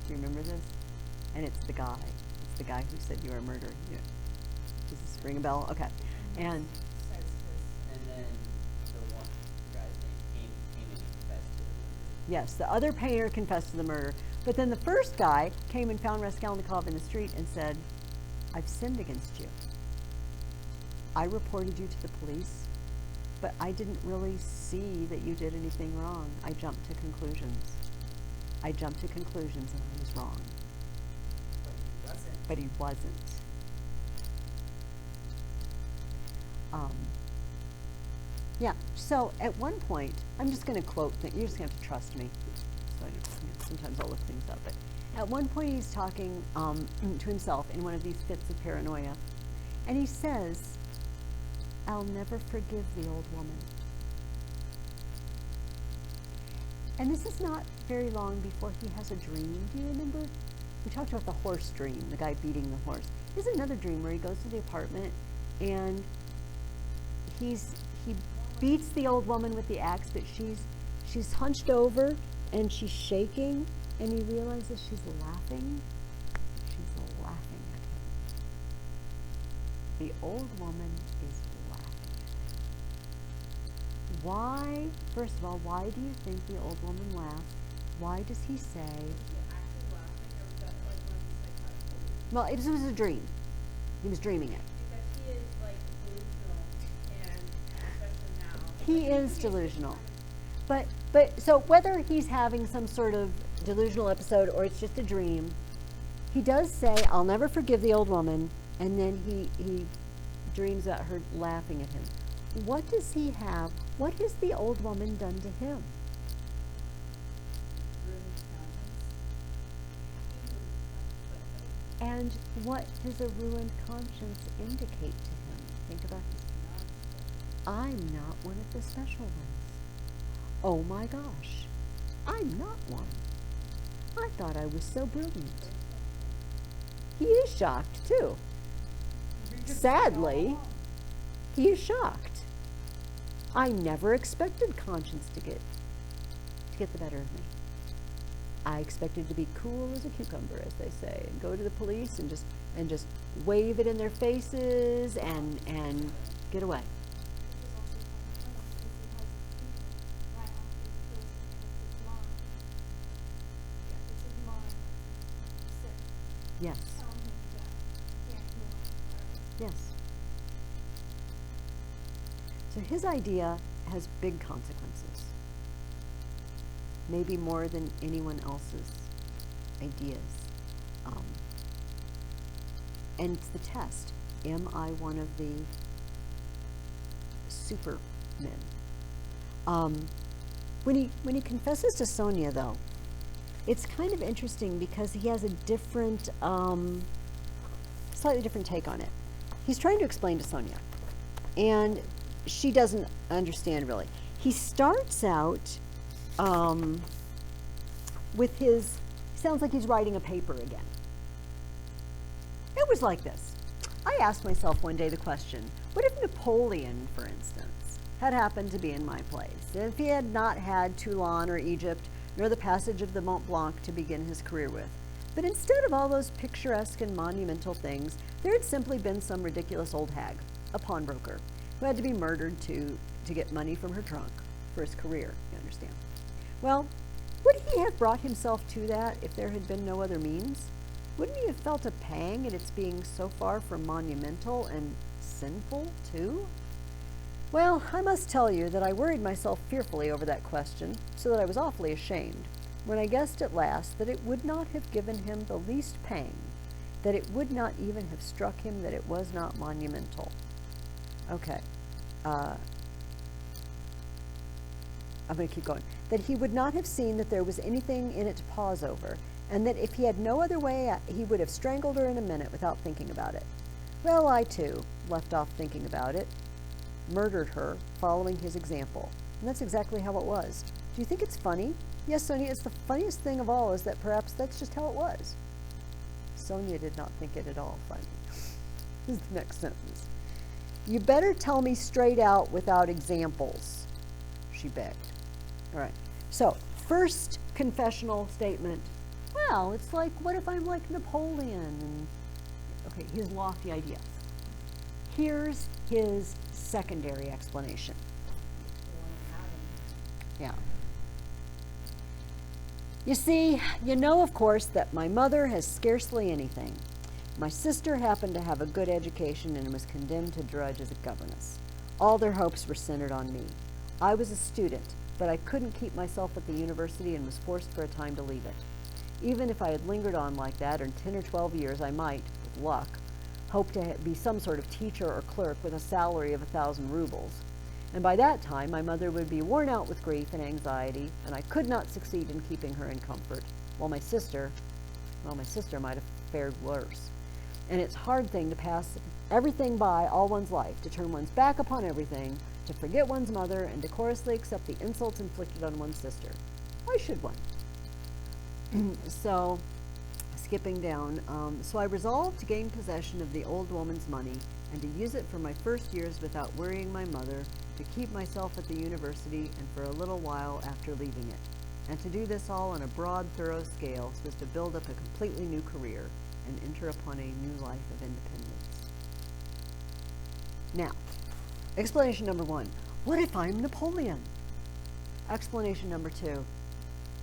Do you remember this? And it's the guy. It's the guy who said you are a murderer. Yeah. Does this ring a bell? Okay. And Says his. And then the one guy's name came and confessed to the murder. yes, the other painter confessed to the murder. But then the first guy came and found Raskolnikov in the street and said, I've sinned against you. I reported you to the police, but I didn't really see that you did anything wrong. I jumped to conclusions. I jumped to conclusions and I was wrong. But he wasn't. Yeah, so at one point, I'm just going to quote things. You're just going to have to trust me. So sometimes I'll look things up. But at one point, he's talking to himself in one of these fits of paranoia. And he says, I'll never forgive the old woman. And this is not very long before he has a dream. Do you remember? We talked about the horse dream, the guy beating the horse. There's another dream where he goes to the apartment and he beats the old woman with the axe, but she's hunched over and she's shaking, and he realizes she's laughing. She's laughing at him. The old woman is laughing at him. Why, first of all, why do you think the old woman laughed? Why does he say, well, it was a dream. He was dreaming it. Because he is like delusional, and especially now. He is delusional. But so whether he's having some sort of delusional episode or it's just a dream, he does say, I'll never forgive the old woman, and then he dreams about her laughing at him. What does he have? What has the old woman done to him? And what does a ruined conscience indicate to him? Think about this. I'm not one of the special ones. Oh my gosh, I'm not one. I thought I was so brilliant. He is shocked too. Sadly, he is shocked. I never expected conscience to get the better of me. I expected to be cool as a cucumber, as they say, and go to the police and just wave it in their faces and get away. Yes. Yes. So his idea has big consequences. Maybe more than anyone else's ideas. And it's the test. Am I one of the supermen? When he confesses to Sonia, though, it's kind of interesting because he has a different, slightly different take on it. He's trying to explain to Sonia, and she doesn't understand really. He starts out with his, sounds like he's writing a paper again. It was like this. I asked myself one day the question, what if Napoleon, for instance, had happened to be in my place? If he had not had Toulon or Egypt, nor the passage of the Mont Blanc to begin his career with, but instead of all those picturesque and monumental things, there had simply been some ridiculous old hag, a pawnbroker, who had to be murdered to get money from her trunk for his career, you understand. Well, would he have brought himself to that if there had been no other means? Wouldn't he have felt a pang at its being so far from monumental and sinful, too? Well, I must tell you that I worried myself fearfully over that question, so that I was awfully ashamed, when I guessed at last that it would not have given him the least pang that it would not even have struck him that it was not monumental. Okay. I'm going to keep going. That he would not have seen that there was anything in it to pause over, and that if he had no other way, he would have strangled her in a minute without thinking about it. Well, I too left off thinking about it, murdered her, following his example. And that's exactly how it was. Do you think it's funny? Yes, Sonia, it's the funniest thing of all is that perhaps that's just how it was. Sonia did not think it at all funny. This is the next sentence. You better tell me straight out without examples, she begged. All right. So, first confessional statement. Well, it's like, what if I'm like Napoleon? And, okay, his lofty ideas. Here's his secondary explanation. Yeah. You see, you know, of course, that my mother has scarcely anything. My sister happened to have a good education and was condemned to drudge as a governess. All their hopes were centered on me. I was a student, but I couldn't keep myself at the university and was forced for a time to leave it. Even if I had lingered on like that in 10 or 12 years, I might, with luck, hope to be some sort of teacher or clerk with a salary of 1,000 rubles. And by that time, my mother would be worn out with grief and anxiety, and I could not succeed in keeping her in comfort, while my sister might have fared worse. And it's a hard thing to pass everything by all one's life, to turn one's back upon everything, to forget one's mother, and decorously accept the insults inflicted on one's sister. Why should one? So, skipping down, so I resolved to gain possession of the old woman's money and to use it for my first years without worrying my mother, to keep myself at the university and for a little while after leaving it, and to do this all on a broad, thorough scale so as to build up a completely new career and enter upon a new life of independence. Now, explanation number one, what if I'm Napoleon? Explanation number two,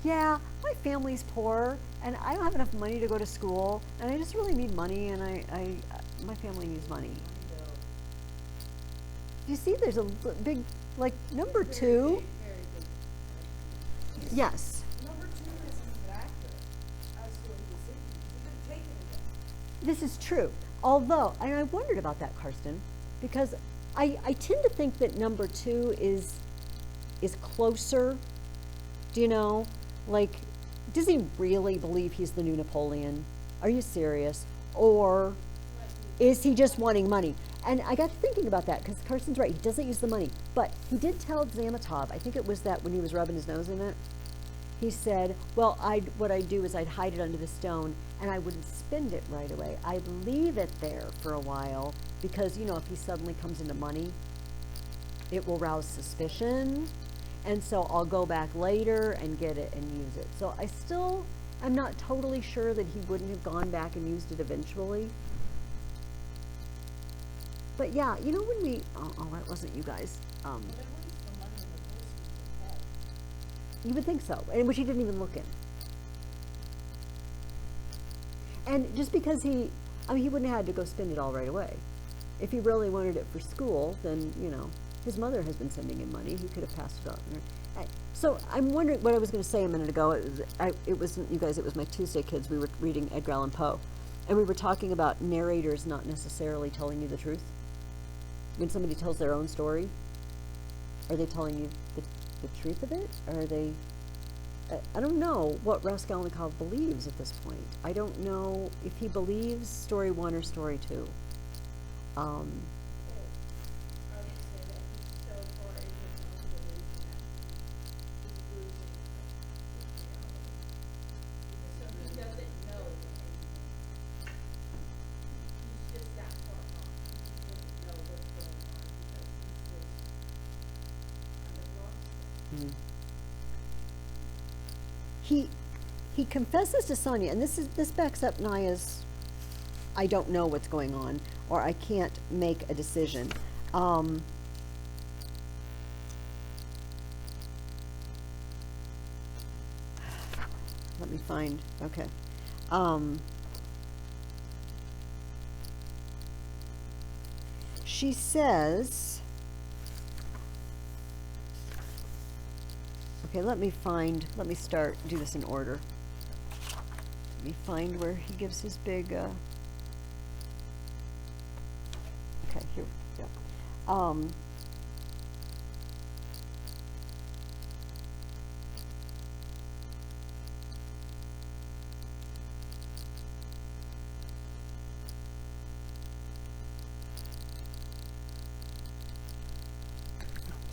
yeah, my family's poor and I don't have enough money to go to school and I just really need money and my family needs money. You see, there's a big, like, number two. Yes. Number two isn't even accurate as to what he's thinking. He could have taken it. This is true. Although, and I wondered about that, Karsten, because I tend to think that number two is closer. Do you know? Like, does he really believe he's the new Napoleon? Are you serious? Or is he just wanting money? And I got thinking about that because Karsten's right. He doesn't use the money. But he did tell Zametov, I think it was that when he was rubbing his nose in it, he said, well, what I'd do is I'd hide it under the stone and I wouldn't spend it right away. I'd leave it there for a while because, you know, if he suddenly comes into money, it will rouse suspicion. And so I'll go back later and get it and use it. So I still am not totally sure that he wouldn't have gone back and used it eventually. But yeah, you know when we, oh that wasn't you guys. But at least the money in the purse he could You would think so, and which he didn't even look in. And just because he wouldn't have had to go spend it all right away. If he really wanted it for school, then, you know, his mother has been sending him money. He could have passed it on. So I'm wondering what I was going to say a minute ago. It wasn't you guys, it was my Tuesday kids. We were reading Edgar Allan Poe. And we were talking about narrators not necessarily telling you the truth. When somebody tells their own story, are they telling you the truth of it? Or are they... I don't know what Raskolnikov believes at this point. I don't know if he believes story one or story two. I would say that he's so far into his own delusion that he's losing reality. So he doesn't know anything. He's just that far gone. He doesn't know what's going on because he's just kind of lost it. He confesses to Sonia, and this backs up Naya's I don't know what's going on, or I can't make a decision. Let me find, okay. She says, okay, let me do this in order. Let me find where he gives his big, Okay, here, yeah.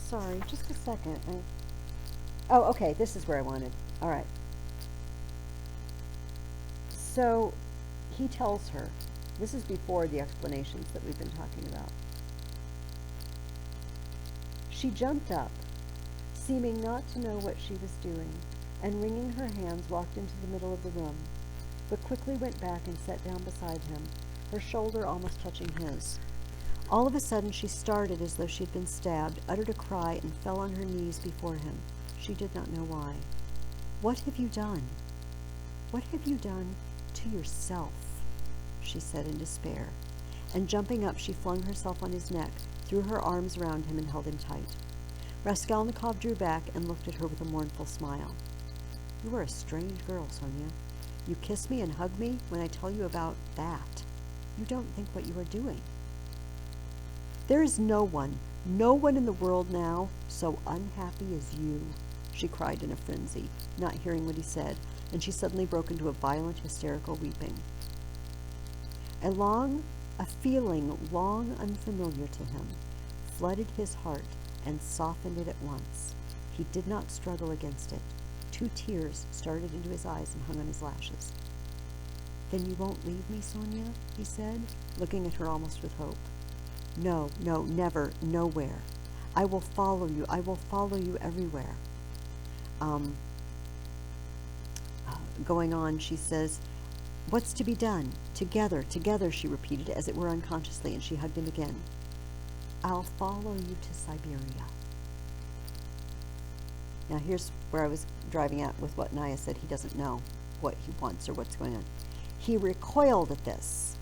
Sorry, just a second. Oh, okay, this is where I wanted. All right. So he tells her, this is before the explanations that we've been talking about. She jumped up, seeming not to know what she was doing, and wringing her hands walked into the middle of the room, but quickly went back and sat down beside him, her shoulder almost touching his. All of a sudden she started as though she had been stabbed, uttered a cry, and fell on her knees before him. She did not know why. "What have you done? What have you done to yourself?" she said in despair, and jumping up she flung herself on his neck, threw her arms round him, and held him tight. Raskolnikov drew back and looked at her with a mournful smile. "You are a strange girl, Sonia. You kiss me and hug me when I tell you about that. You don't think what you are doing. There is no one in the world now so unhappy as you," she cried in a frenzy, not hearing what he said, and she suddenly broke into a violent, hysterical weeping. A feeling long unfamiliar to him flooded his heart and softened it at once. He did not struggle against it. 2 tears started into his eyes and hung on his lashes. "Then you won't leave me, Sonia?" he said, looking at her almost with hope. "No, no, never, nowhere. I will follow you. I will follow you everywhere." Going on, she says, "What's to be done? Together, together," she repeated, as it were unconsciously, and she hugged him again. "I'll follow you to Siberia." Now here's where I was driving at with what Naya said. He doesn't know what he wants or what's going on. He recoiled at this.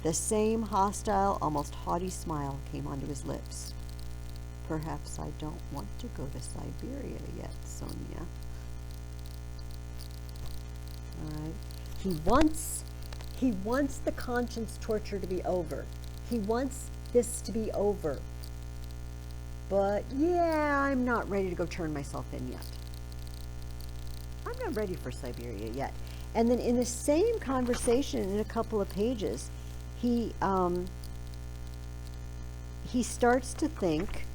The same hostile, almost haughty smile came onto his lips. "Perhaps I don't want to go to Siberia yet, Sonia." All right. He wants the conscience torture to be over. He wants this to be over. But yeah, I'm not ready to go turn myself in yet. I'm not ready for Siberia yet. And then in the same conversation, in a couple of pages, he starts to think,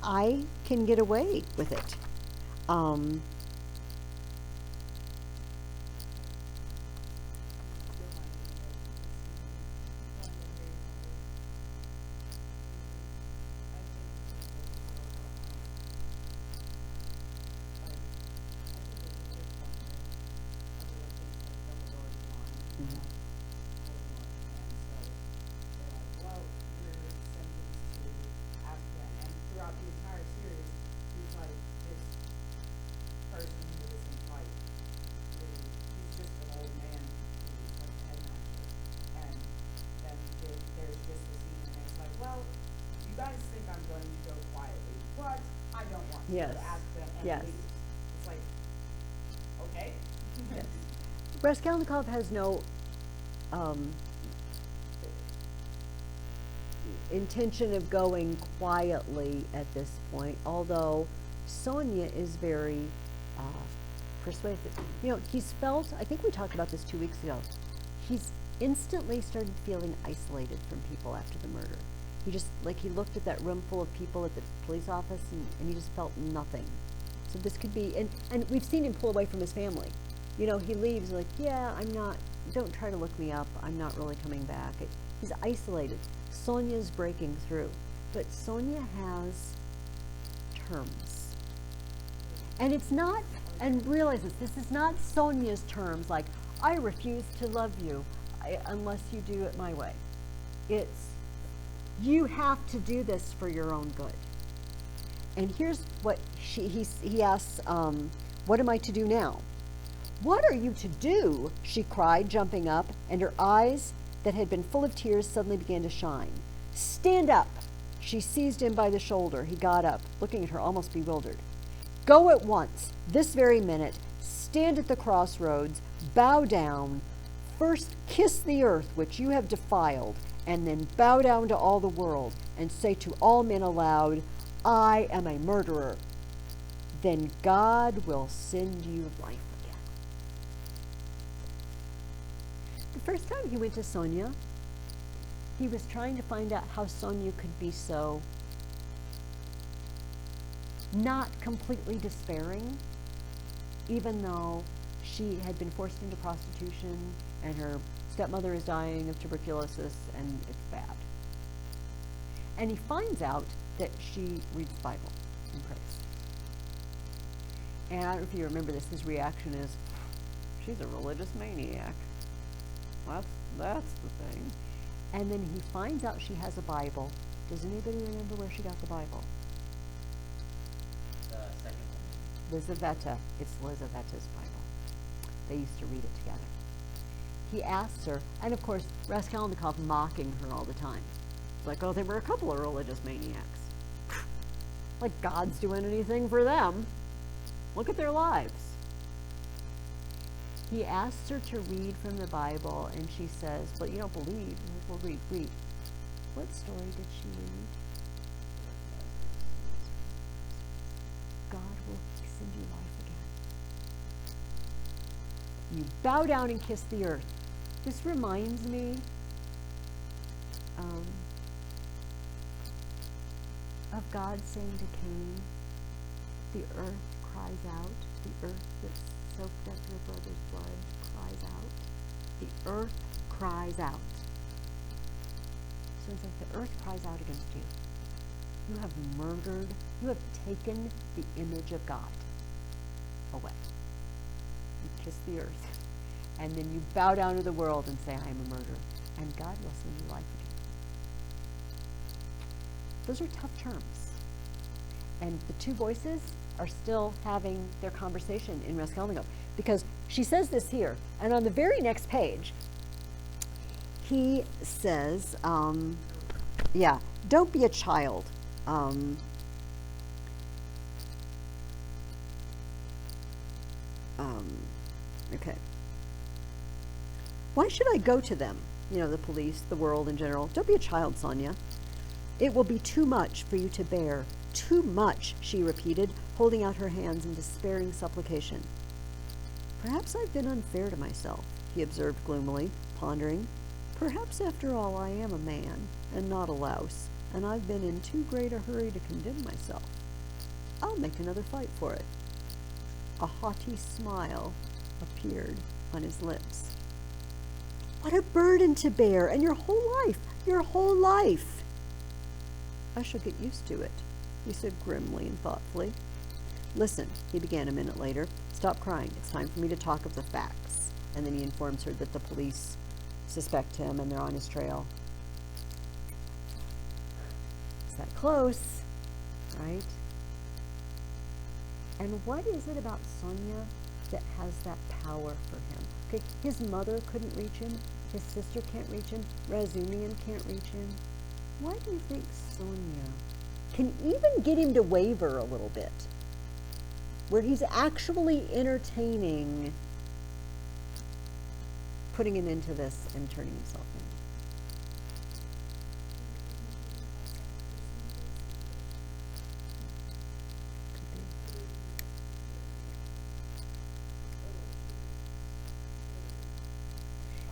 I can get away with it. Yes. Yes. It's like, okay. Yes. Raskolnikov has no intention of going quietly at this point, although Sonia is very persuasive. You know, he's felt, I think we talked about this 2 weeks ago, he's instantly started feeling isolated from people after the murder. He just, like, he looked at that room full of people at the police office and he just felt nothing. So this could be, and we've seen him pull away from his family. You know, he leaves like, yeah, don't try to look me up. I'm not really coming back. He's isolated. Sonia's breaking through. But Sonia has terms. And it's not, and realize this is not Sonia's terms like, I refuse to love you unless you do it my way. It's, you have to do this for your own good. And here's what he asks, what am I to do now? What are you to do? She cried, jumping up, and her eyes that had been full of tears suddenly began to shine. Stand up. She seized him by the shoulder. He got up, looking at her almost bewildered. Go at once, this very minute, stand at the crossroads, bow down, first kiss the earth which you have defiled, and then bow down to all the world and say to all men aloud, I am a murderer, then God will send you life again. The first time he went to Sonia, he was trying to find out how Sonia could be so not completely despairing, even though she had been forced into prostitution and her stepmother is dying of tuberculosis and it's bad. And he finds out that she reads the Bible and prays. And I don't know if you remember this, his reaction is, she's a religious maniac. That's the thing. And then he finds out she has a Bible. Does anybody remember where she got the Bible? The second one. Lizaveta. It's Lizaveta's Bible. They used to read it together. He asks her, and of course, Raskolnikov mocking her all the time. It's like, oh, they were a couple of religious maniacs. Like God's doing anything for them. Look at their lives. He asks her to read from the Bible, and she says, but you don't believe. He's like, well, read. What story did she read? God will send you life again. You bow down and kiss the earth. This reminds me of God saying to Cain, the earth cries out, the earth that soaked up your brother's blood cries out. The earth cries out. So it's like the earth cries out against you. You have murdered, you have taken the image of God away. You kiss the earth, and then you bow down to the world and say, I am a murderer. And God will send you life again. Those are tough terms. And the two voices are still having their conversation in Raskolnikov. Because she says this here, and on the very next page, he says, don't be a child. Okay. Why should I go to them? You know, the police, the world in general. Don't be a child, Sonia. It will be too much for you to bear. Too much, she repeated, holding out her hands in despairing supplication. Perhaps I've been unfair to myself, he observed gloomily, pondering. Perhaps, after all, I am a man, and not a louse, and I've been in too great a hurry to condemn myself. I'll make another fight for it. A haughty smile appeared on his lips. What a burden to bear, and your whole life. I shall get used to it, he said grimly and thoughtfully. Listen, he began a minute later. Stop crying. It's time for me to talk of the facts. And then he informs her that the police suspect him and they're on his trail. It's that close, right? And what is it about Sonia that has that power for him? Okay, his mother couldn't reach him. His sister can't reach him. Razumian can't reach him. Why do you think Sonia can even get him to waver a little bit? Where he's actually entertaining putting an end to this and turning himself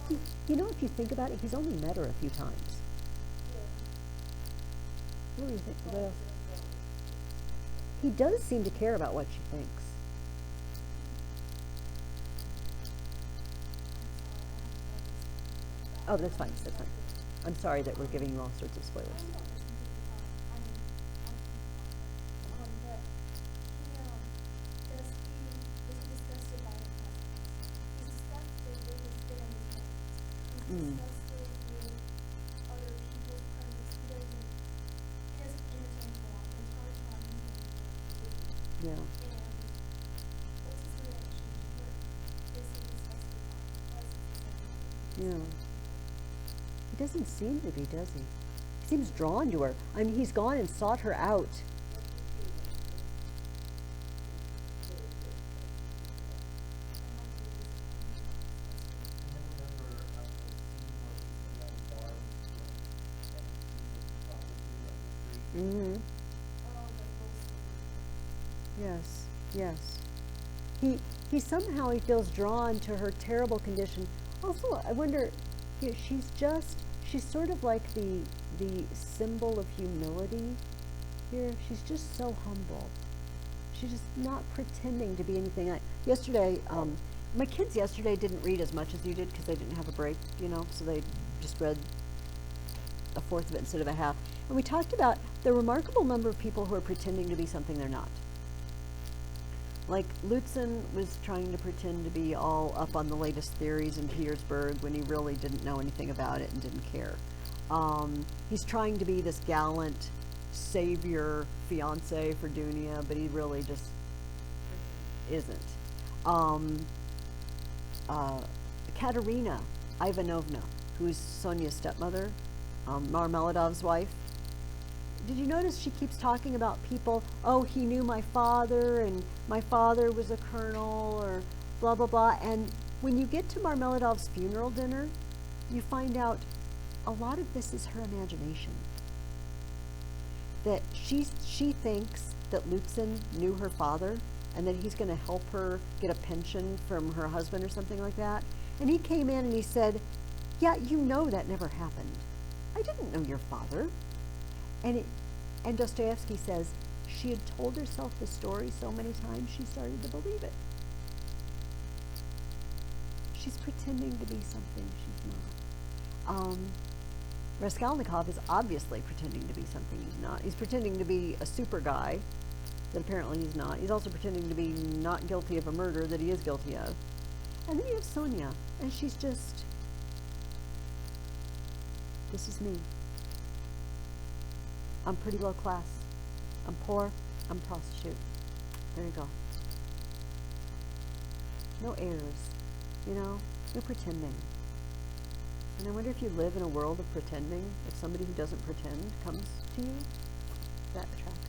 in. You know, if you think about it, he's only met her a few times. What do you think? What else? He does seem to care about what she thinks. Oh, that's fine. That's fine. I'm sorry that we're giving you all sorts of spoilers. Mm. Yeah. Yeah. He doesn't seem to be, does he? He seems drawn to her. I mean, he's gone and sought her out. Yes. He somehow he feels drawn to her terrible condition. Also, I wonder, you know, she's sort of like the symbol of humility here. She's just so humble. She's just not pretending to be anything. Yesterday, my kids yesterday didn't read as much as you did because they didn't have a break, you know, so they just read a fourth of it instead of a half. And we talked about the remarkable number of people who are pretending to be something they're not. Like Lutzen was trying to pretend to be all up on the latest theories in Petersburg when he really didn't know anything about it and didn't care. He's trying to be this gallant savior fiance for Dunia, but he really just isn't. Katerina Ivanovna, who's Sonia's stepmother, Marmeladov's wife. Did you notice she keeps talking about people, oh, he knew my father, and my father was a colonel, or blah, blah, blah. And when you get to Marmeladov's funeral dinner, you find out a lot of this is her imagination. That she thinks that Lutzen knew her father, and that he's going to help her get a pension from her husband or something like that. And he came in and he said, yeah, you know that never happened. I didn't know your father. And Dostoevsky says she had told herself the story so many times she started to believe it. She's pretending to be something she's not. Raskolnikov is obviously pretending to be something he's not. He's pretending to be a super guy that apparently he's not. He's also pretending to be not guilty of a murder that he is guilty of. And then you have Sonia, and she's just, this is me. I'm pretty low class. I'm poor. I'm a prostitute. There you go. No airs, you know, no pretending. And I wonder if you live in a world of pretending, if somebody who doesn't pretend comes to you, that attracts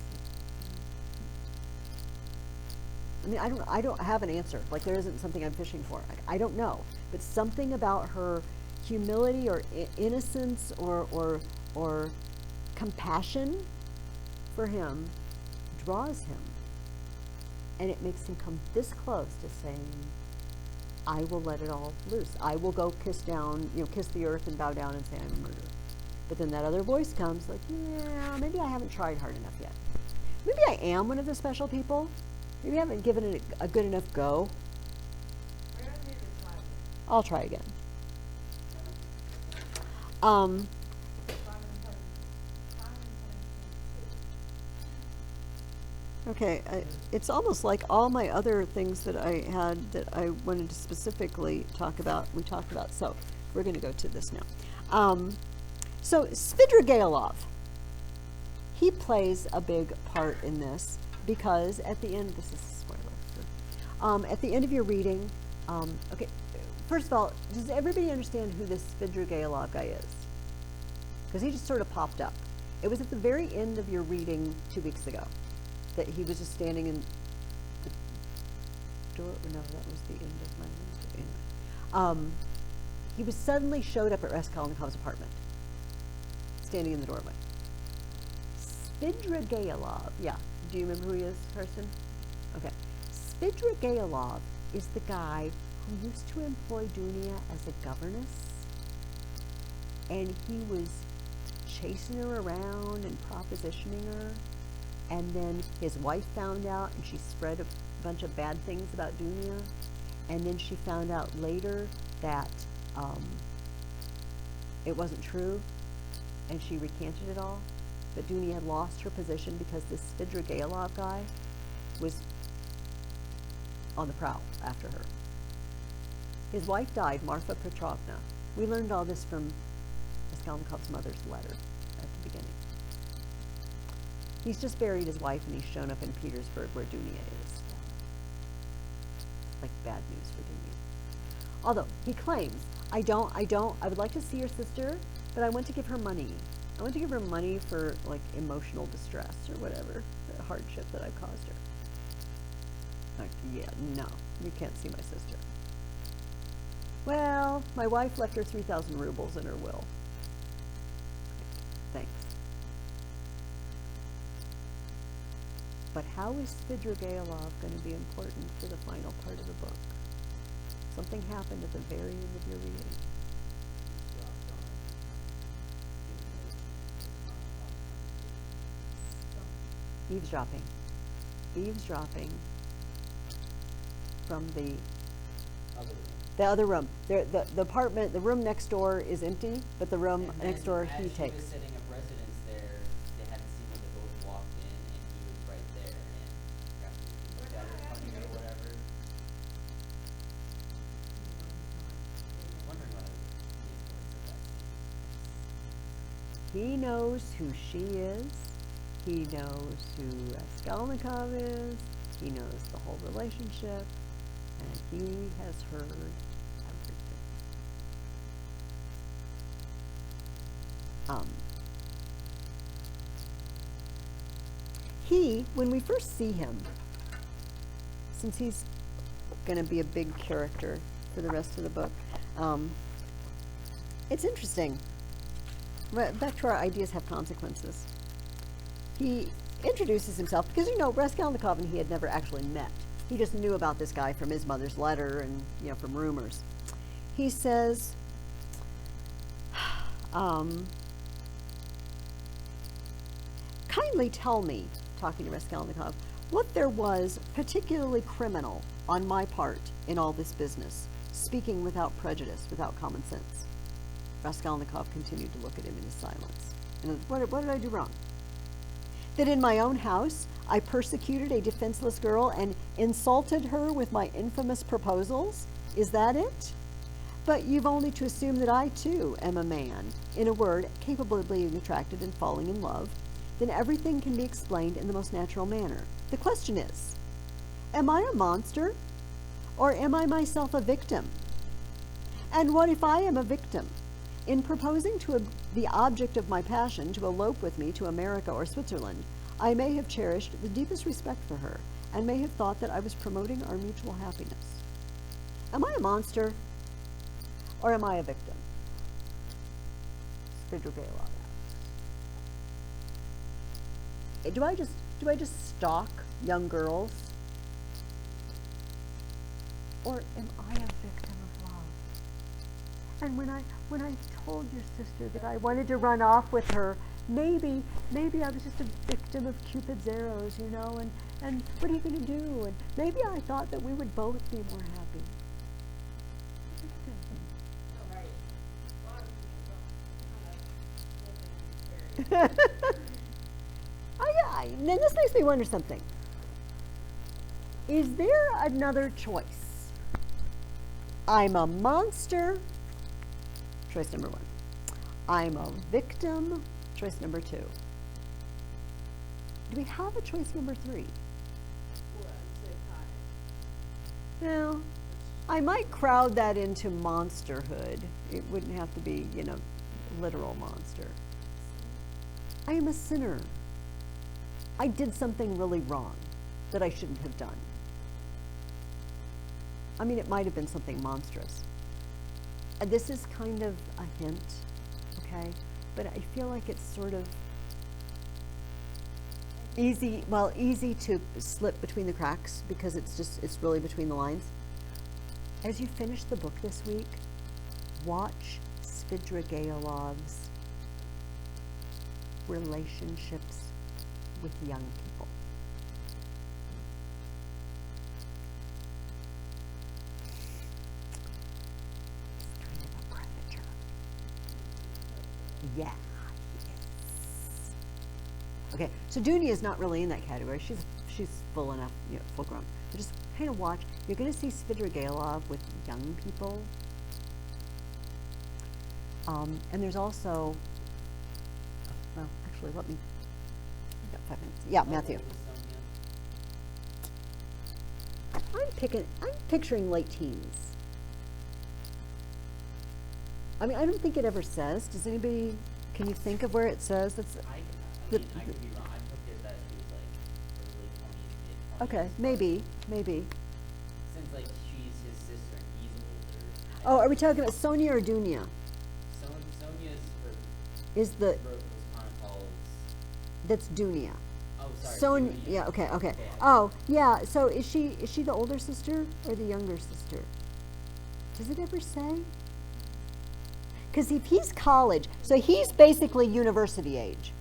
you. I mean, I don't have an answer. Like, there isn't something I'm fishing for. I don't know. But something about her humility or innocence or compassion for him draws him. And it makes him come this close to saying, I will let it all loose. I will go kiss the earth and bow down and say I'm a murderer. But then that other voice comes like, yeah, maybe I haven't tried hard enough yet. Maybe I am one of the special people. Maybe I haven't given it a good enough go. I'll try again. Okay, it's almost like all my other things that I had that I wanted to specifically talk about, we talked about. So we're going to go to this now. So Svidrigailov, he plays a big part in this because at the end, this is a spoiler. At the end of your reading, okay, first of all, does everybody understand who this Svidrigailov guy is? Because he just sort of popped up. It was at the very end of your reading 2 weeks ago that he was just standing in the door. No, that was the end of my anyway. He was suddenly showed up at Raskolnikov's apartment, standing in the doorway. Svidrigailov, yeah. Do you remember who he is, Karsten? Okay. Svidrigailov is the guy who used to employ Dunia as a governess, and he was chasing her around and propositioning her. And then his wife found out, and she spread a bunch of bad things about Dunia. And then she found out later that it wasn't true, and she recanted it all. But Dunia had lost her position because this Svidrigailov guy was on the prowl after her. His wife died, Marfa Petrovna. We learned all this from Raskolnikov's mother's letter at the beginning. He's just buried his wife, and he's shown up in Petersburg where Dunia is. Like bad news for Dunia. Although he claims, I would like to see your sister, but I want to give her money. I want to give her money for like emotional distress or whatever, the hardship that I've caused her. Like, yeah, no, you can't see my sister. Well, my wife left her 3,000 rubles in her will. Thanks. But how is Svidrigailov going to be important for the final part of the book? Something happened at the very end of your reading. Eavesdropping. Eavesdropping from the other room. The apartment, the room next door is empty, but the room And next then door as he she was takes. setting up residence there, they hadn't seen when they both walked in, and he was right there, and after he looked at her coming or whatever. I'm wondering what the importance of that. He knows who she is. He knows who Raskolnikov is. He knows the whole relationship. And he has heard everything. When we first see him, since he's going to be a big character for the rest of the book, it's interesting. Back to our ideas have consequences. He introduces himself because, Raskolnikov and he had never actually met. He just knew about this guy from his mother's letter and, from rumors. He says, kindly tell me, talking to Raskolnikov, what there was particularly criminal on my part in all this business, speaking without prejudice, without common sense. Raskolnikov continued to look at him in his silence. And what did I do wrong? That in my own house I persecuted a defenseless girl and insulted her with my infamous proposals? Is that it? But you've only to assume that I too am a man, in a word, capable of being attracted and falling in love. Then everything can be explained in the most natural manner. The question is, am I a monster, or am I myself a victim? And what if I am a victim? In proposing to the object of my passion to elope with me to America or Switzerland, I may have cherished the deepest respect for her, and may have thought that I was promoting our mutual happiness. Am I a monster, or am I a victim? Svidrigailov asks. Do I just stalk young girls, or am I a victim of love? And when I told your sister that I wanted to run off with her, maybe I was just a victim of Cupid's arrows, and what are you going to do? And maybe I thought that we would both be more happy. Right. A lot of people don't kind of live in an experience. Then this makes me wonder something. Is there another choice? I'm a monster. Choice number 1. I'm a victim. Choice number 2. Do we have a choice number 3? Well, I might crowd that into monsterhood. It wouldn't have to be, literal monster. I am a sinner. I did something really wrong that I shouldn't have done. I mean, it might have been something monstrous. This is kind of a hint, okay? But I feel like it's sort of easy to slip between the cracks because it's really between the lines. As you finish the book this week, watch Svidrigailov's relationships with young people. He's kind of a predator. Yeah, he is. Okay, so Dunya is not really in that category. She's full enough, full grown. But just kind of watch. You're going to see Svidrigailov with young people. And there's also, well, actually, let me. I've got 5 minutes. Yeah, Matthew. I'm picturing late teens. I mean, I don't think it ever says. Does anybody? Can you think of where it says? That's. I could be wrong. I took it that she was like early 20s, mid 20s. Okay, maybe. Since like she's his sister and he's older. Oh, are we talking about Sonia or Dunya? Sonia's her Is the wrote was Chronicles. that's Dunya? Oh, sorry. Sonia, Sonia. yeah, okay. Okay, Oh, yeah, so is she the older sister or the younger sister? Does it ever say? Because if he's college, so he's basically university age.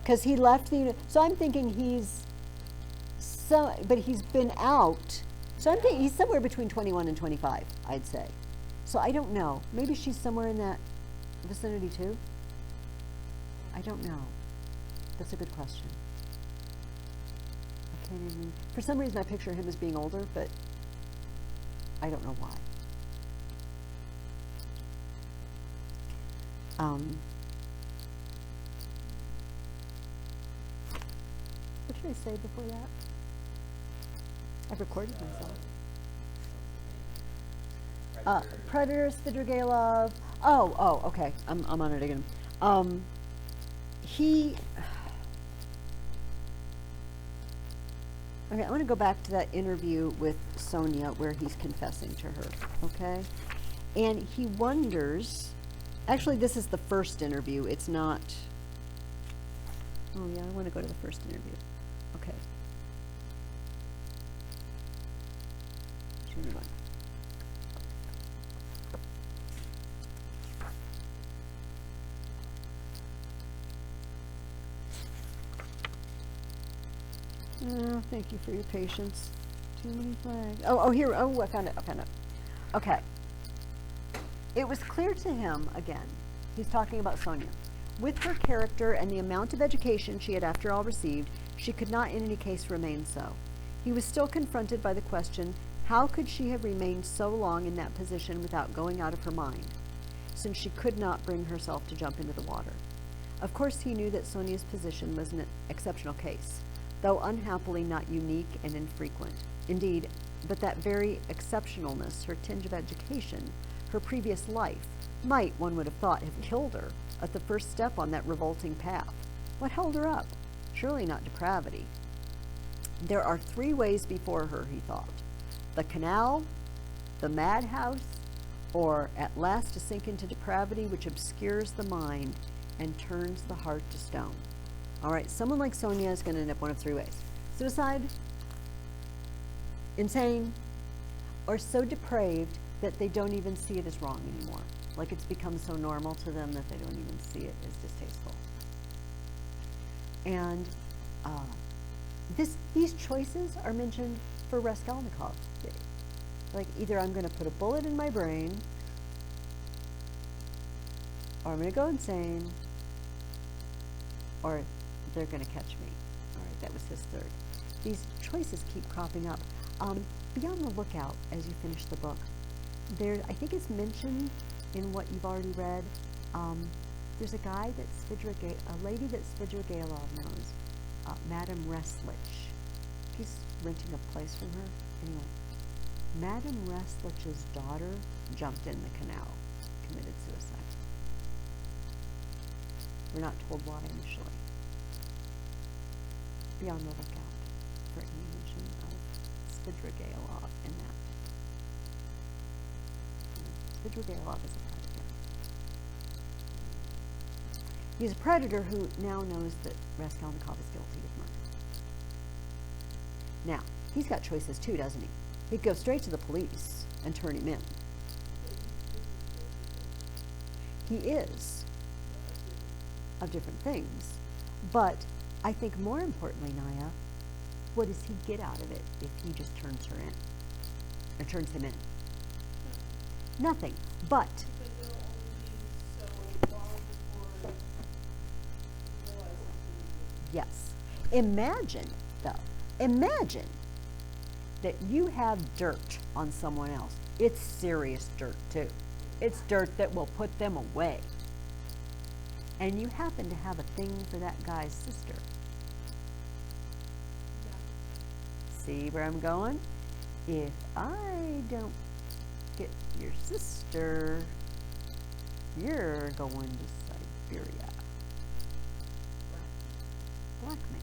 Because he left so I'm thinking but he's been out. So I'm thinking he's somewhere between 21 and 25, I'd say. So I don't know. Maybe she's somewhere in that vicinity too? I don't know. That's a good question. I can't even, for some reason I picture him as being older, but I don't know why. What should I say before that? I've recorded myself. Predator, Svidrigailov. Oh, okay. I'm on it again. Okay, I want to go back to that interview with Sonia where he's confessing to her, okay? And he wonders, actually this is the first interview, it's not, oh yeah, I want to go to the first interview. Okay. Never mind. Oh, thank you for your patience. Too many flags. Here. I found it. Okay. It was clear to him, again, he's talking about Sonia. With her character and the amount of education she had after all received, she could not in any case remain so. He was still confronted by the question, how could she have remained so long in that position without going out of her mind, since she could not bring herself to jump into the water? Of course he knew that Sonia's position was an exceptional case, though unhappily not unique and infrequent. Indeed, but that very exceptionalness, her tinge of education, her previous life, might, one would have thought, have killed her at the first step on that revolting path. What held her up? Surely not depravity. There are 3 ways before her, he thought. The canal, the madhouse, or at last to sink into depravity which obscures the mind and turns the heart to stone. All right, someone like Sonia is going to end up one of 3 ways. Suicide, insane, or so depraved that they don't even see it as wrong anymore. Like it's become so normal to them that they don't even see it as distasteful. And these choices are mentioned for Raskolnikov. Like either I'm going to put a bullet in my brain, or I'm going to go insane, or they're going to catch me. All right, that was his 3rd. These choices keep cropping up. Be on the lookout as you finish the book. I think it's mentioned in what you've already read. There's a guy a lady that Svidrigailov knows, Madame Reslich. He's renting a place from her. Anyway, Madame Reslich's daughter jumped in the canal, committed suicide. We're not told why initially. Be on the lookout for any mention of Svidrigailov in that. Svidrigailov is a predator. He's a predator who now knows that Raskolnikov is guilty of murder. Now, he's got choices too, doesn't he? He'd go straight to the police and turn him in. He is of different things, but I think more importantly, Naya, what does he get out of it if he just turns her in, or turns him in? Nothing, but Because it'll only be so long before he realizes who he is. yes. Imagine that you have dirt on someone else. It's serious dirt too. It's dirt that will put them away. And you happen to have a thing for that guy's sister. See where I'm going? If I don't get your sister, you're going to Siberia. Blackmail.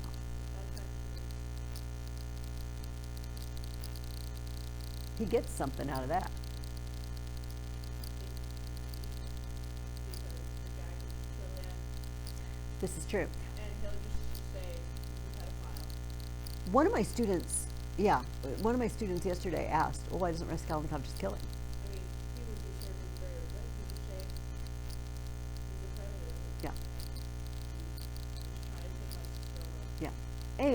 He gets something out of that. Because the guy could kill him, This is true. and he'll just say, "You had a One of my students, yeah, one of my students yesterday asked, well, why doesn't Raskolnikov just kill him? I mean, he would be serving very good. He's a shay. He's a predator. Yeah, He's trying to take my sister away. yeah.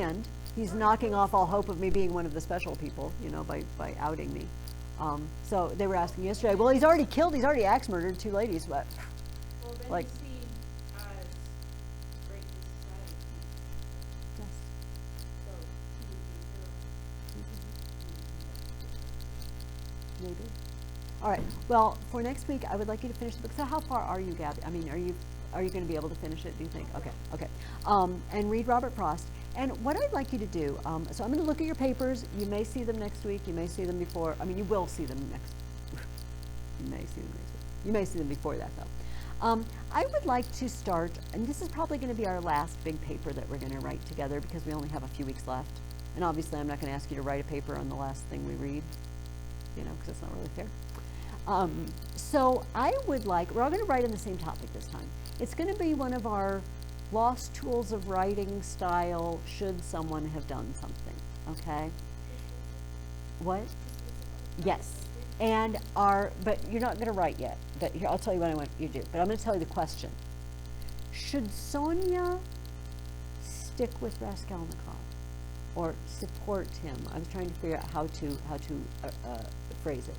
And he's knocking off all hope of me being one of the special people, you know, by outing me. So they were asking yesterday, well, he's already axe murdered 2 ladies, but Well, then like, he's seen as great in society. yes. So he would be a hero. Maybe. All right. Well, for next week, I would like you to finish the book. So, how far are you, Gabby? I mean, are you going to be able to finish it? Do you think? Okay. Okay. And read Robert Frost. And what I'd like you to do. So, I'm going to look at your papers. You may see them next week. You may see them before. I mean, you will see them next. You may see them next week. You may see them before that, though. I would like to start, and this is probably going to be our last big paper that we're going to write together because we only have a few weeks left. And obviously, I'm not going to ask you to write a paper on the last thing we read, you know, because it's not really fair. So I would like, we're all going to write on the same topic this time. It's going to be one of our lost tools of writing style, should someone have done something, okay? What? Yes. And but you're not going to write yet. But here, I'll tell you what I want you to do. But I'm going to tell you the question. Should Sonia stick with Raskolnikov or support him? I was trying to figure out how to phrase it.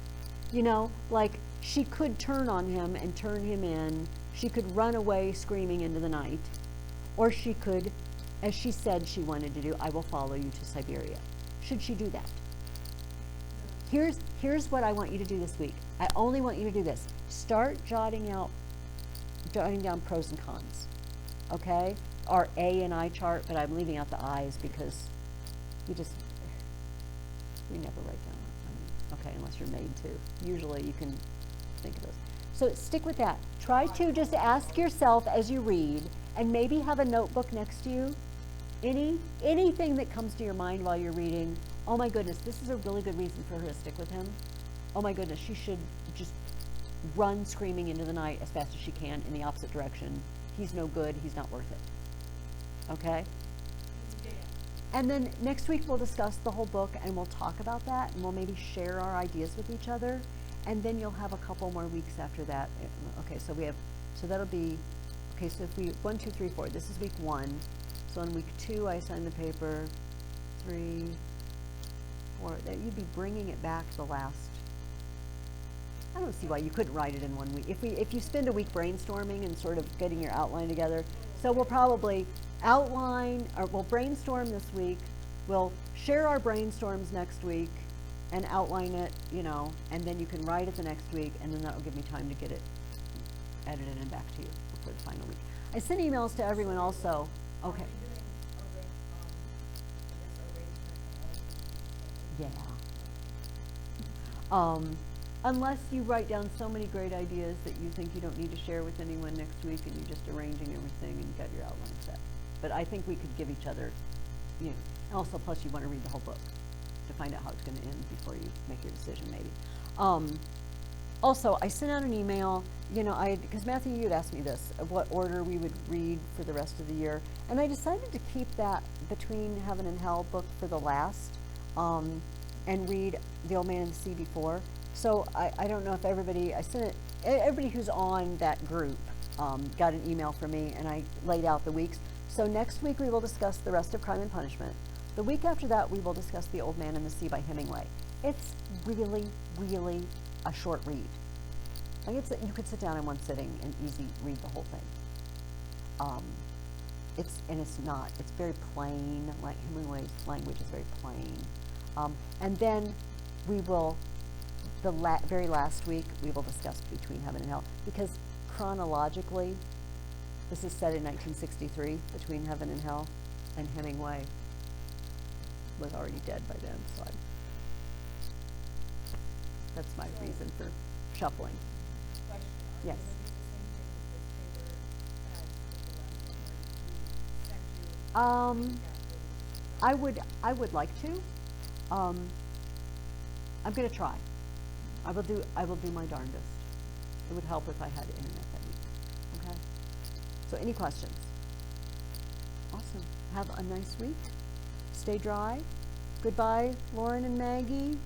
You know, like she could turn on him and turn him in. She could run away screaming into the night. Or she could, as she said she wanted to do, I will follow you to Siberia. Should she do that? Here's what I want you to do this week. I only want you to do this. Start jotting down pros and cons. Okay? Our A and I chart, but I'm leaving out the I's because we never write down. Okay, unless you're made to. Usually you can think of those. So stick with that. Try to just ask yourself as you read, and maybe have a notebook next to you. Anything that comes to your mind while you're reading, oh my goodness, this is a really good reason for her to stick with him. Oh my goodness, she should just run screaming into the night as fast as she can in the opposite direction. He's no good, he's not worth it. Okay? And then next week we'll discuss the whole book and we'll talk about that and we'll maybe share our ideas with each other. And then you'll have a couple more weeks after that. Okay, so that'll be, okay, so if we, 1, 2, 3, 4, this is week 1. So on week 2, I assign the paper, 3, 4, that you'd be bringing it back the last, I don't see why you couldn't write it in 1 week. If you spend a week brainstorming and sort of getting your outline together, so we'll probably outline, or we'll brainstorm this week, we'll share our brainstorms next week, and outline it, you know, and then you can write it the next week, and then that will give me time to get it edited and back to you before the final week. I sent emails to everyone also. Okay. Yeah. Unless you write down so many great ideas that you think you don't need to share with anyone next week, and you're just arranging everything and you got your outline set. But I think we could give each other, you know, and also plus you want to read the whole book to find out how it's going to end before you make your decision maybe. Also, I sent out an email, you know, because Matthew, you had asked me this, of what order we would read for the rest of the year. And I decided to keep that Between Heaven and Hell book for the last, and read The Old Man and the Sea before. So I don't know if everybody, I sent it, everybody who's on that group got an email from me, and I laid out the weeks. So next week we will discuss the rest of Crime and Punishment. The week after that we will discuss The Old Man and the Sea by Hemingway. It's really, really a short read. Like you could sit down in one sitting and easy read the whole thing. It's very plain, like Hemingway's language is very plain. And then we will, very last week, we will discuss Between Heaven and Hell, because chronologically, this is set in 1963, Between Heaven and Hell, and Hemingway was already dead by then, so that's my reason for shuffling. Question, are Yes. you going to do the same thing with this paper as with the last one, or do you send you I would like to. I'm going to try. I will do my darndest. It would help if I had internet that week. Okay? So any questions? Awesome. Have a nice week. stay dry. Goodbye, Lauren and Maggie.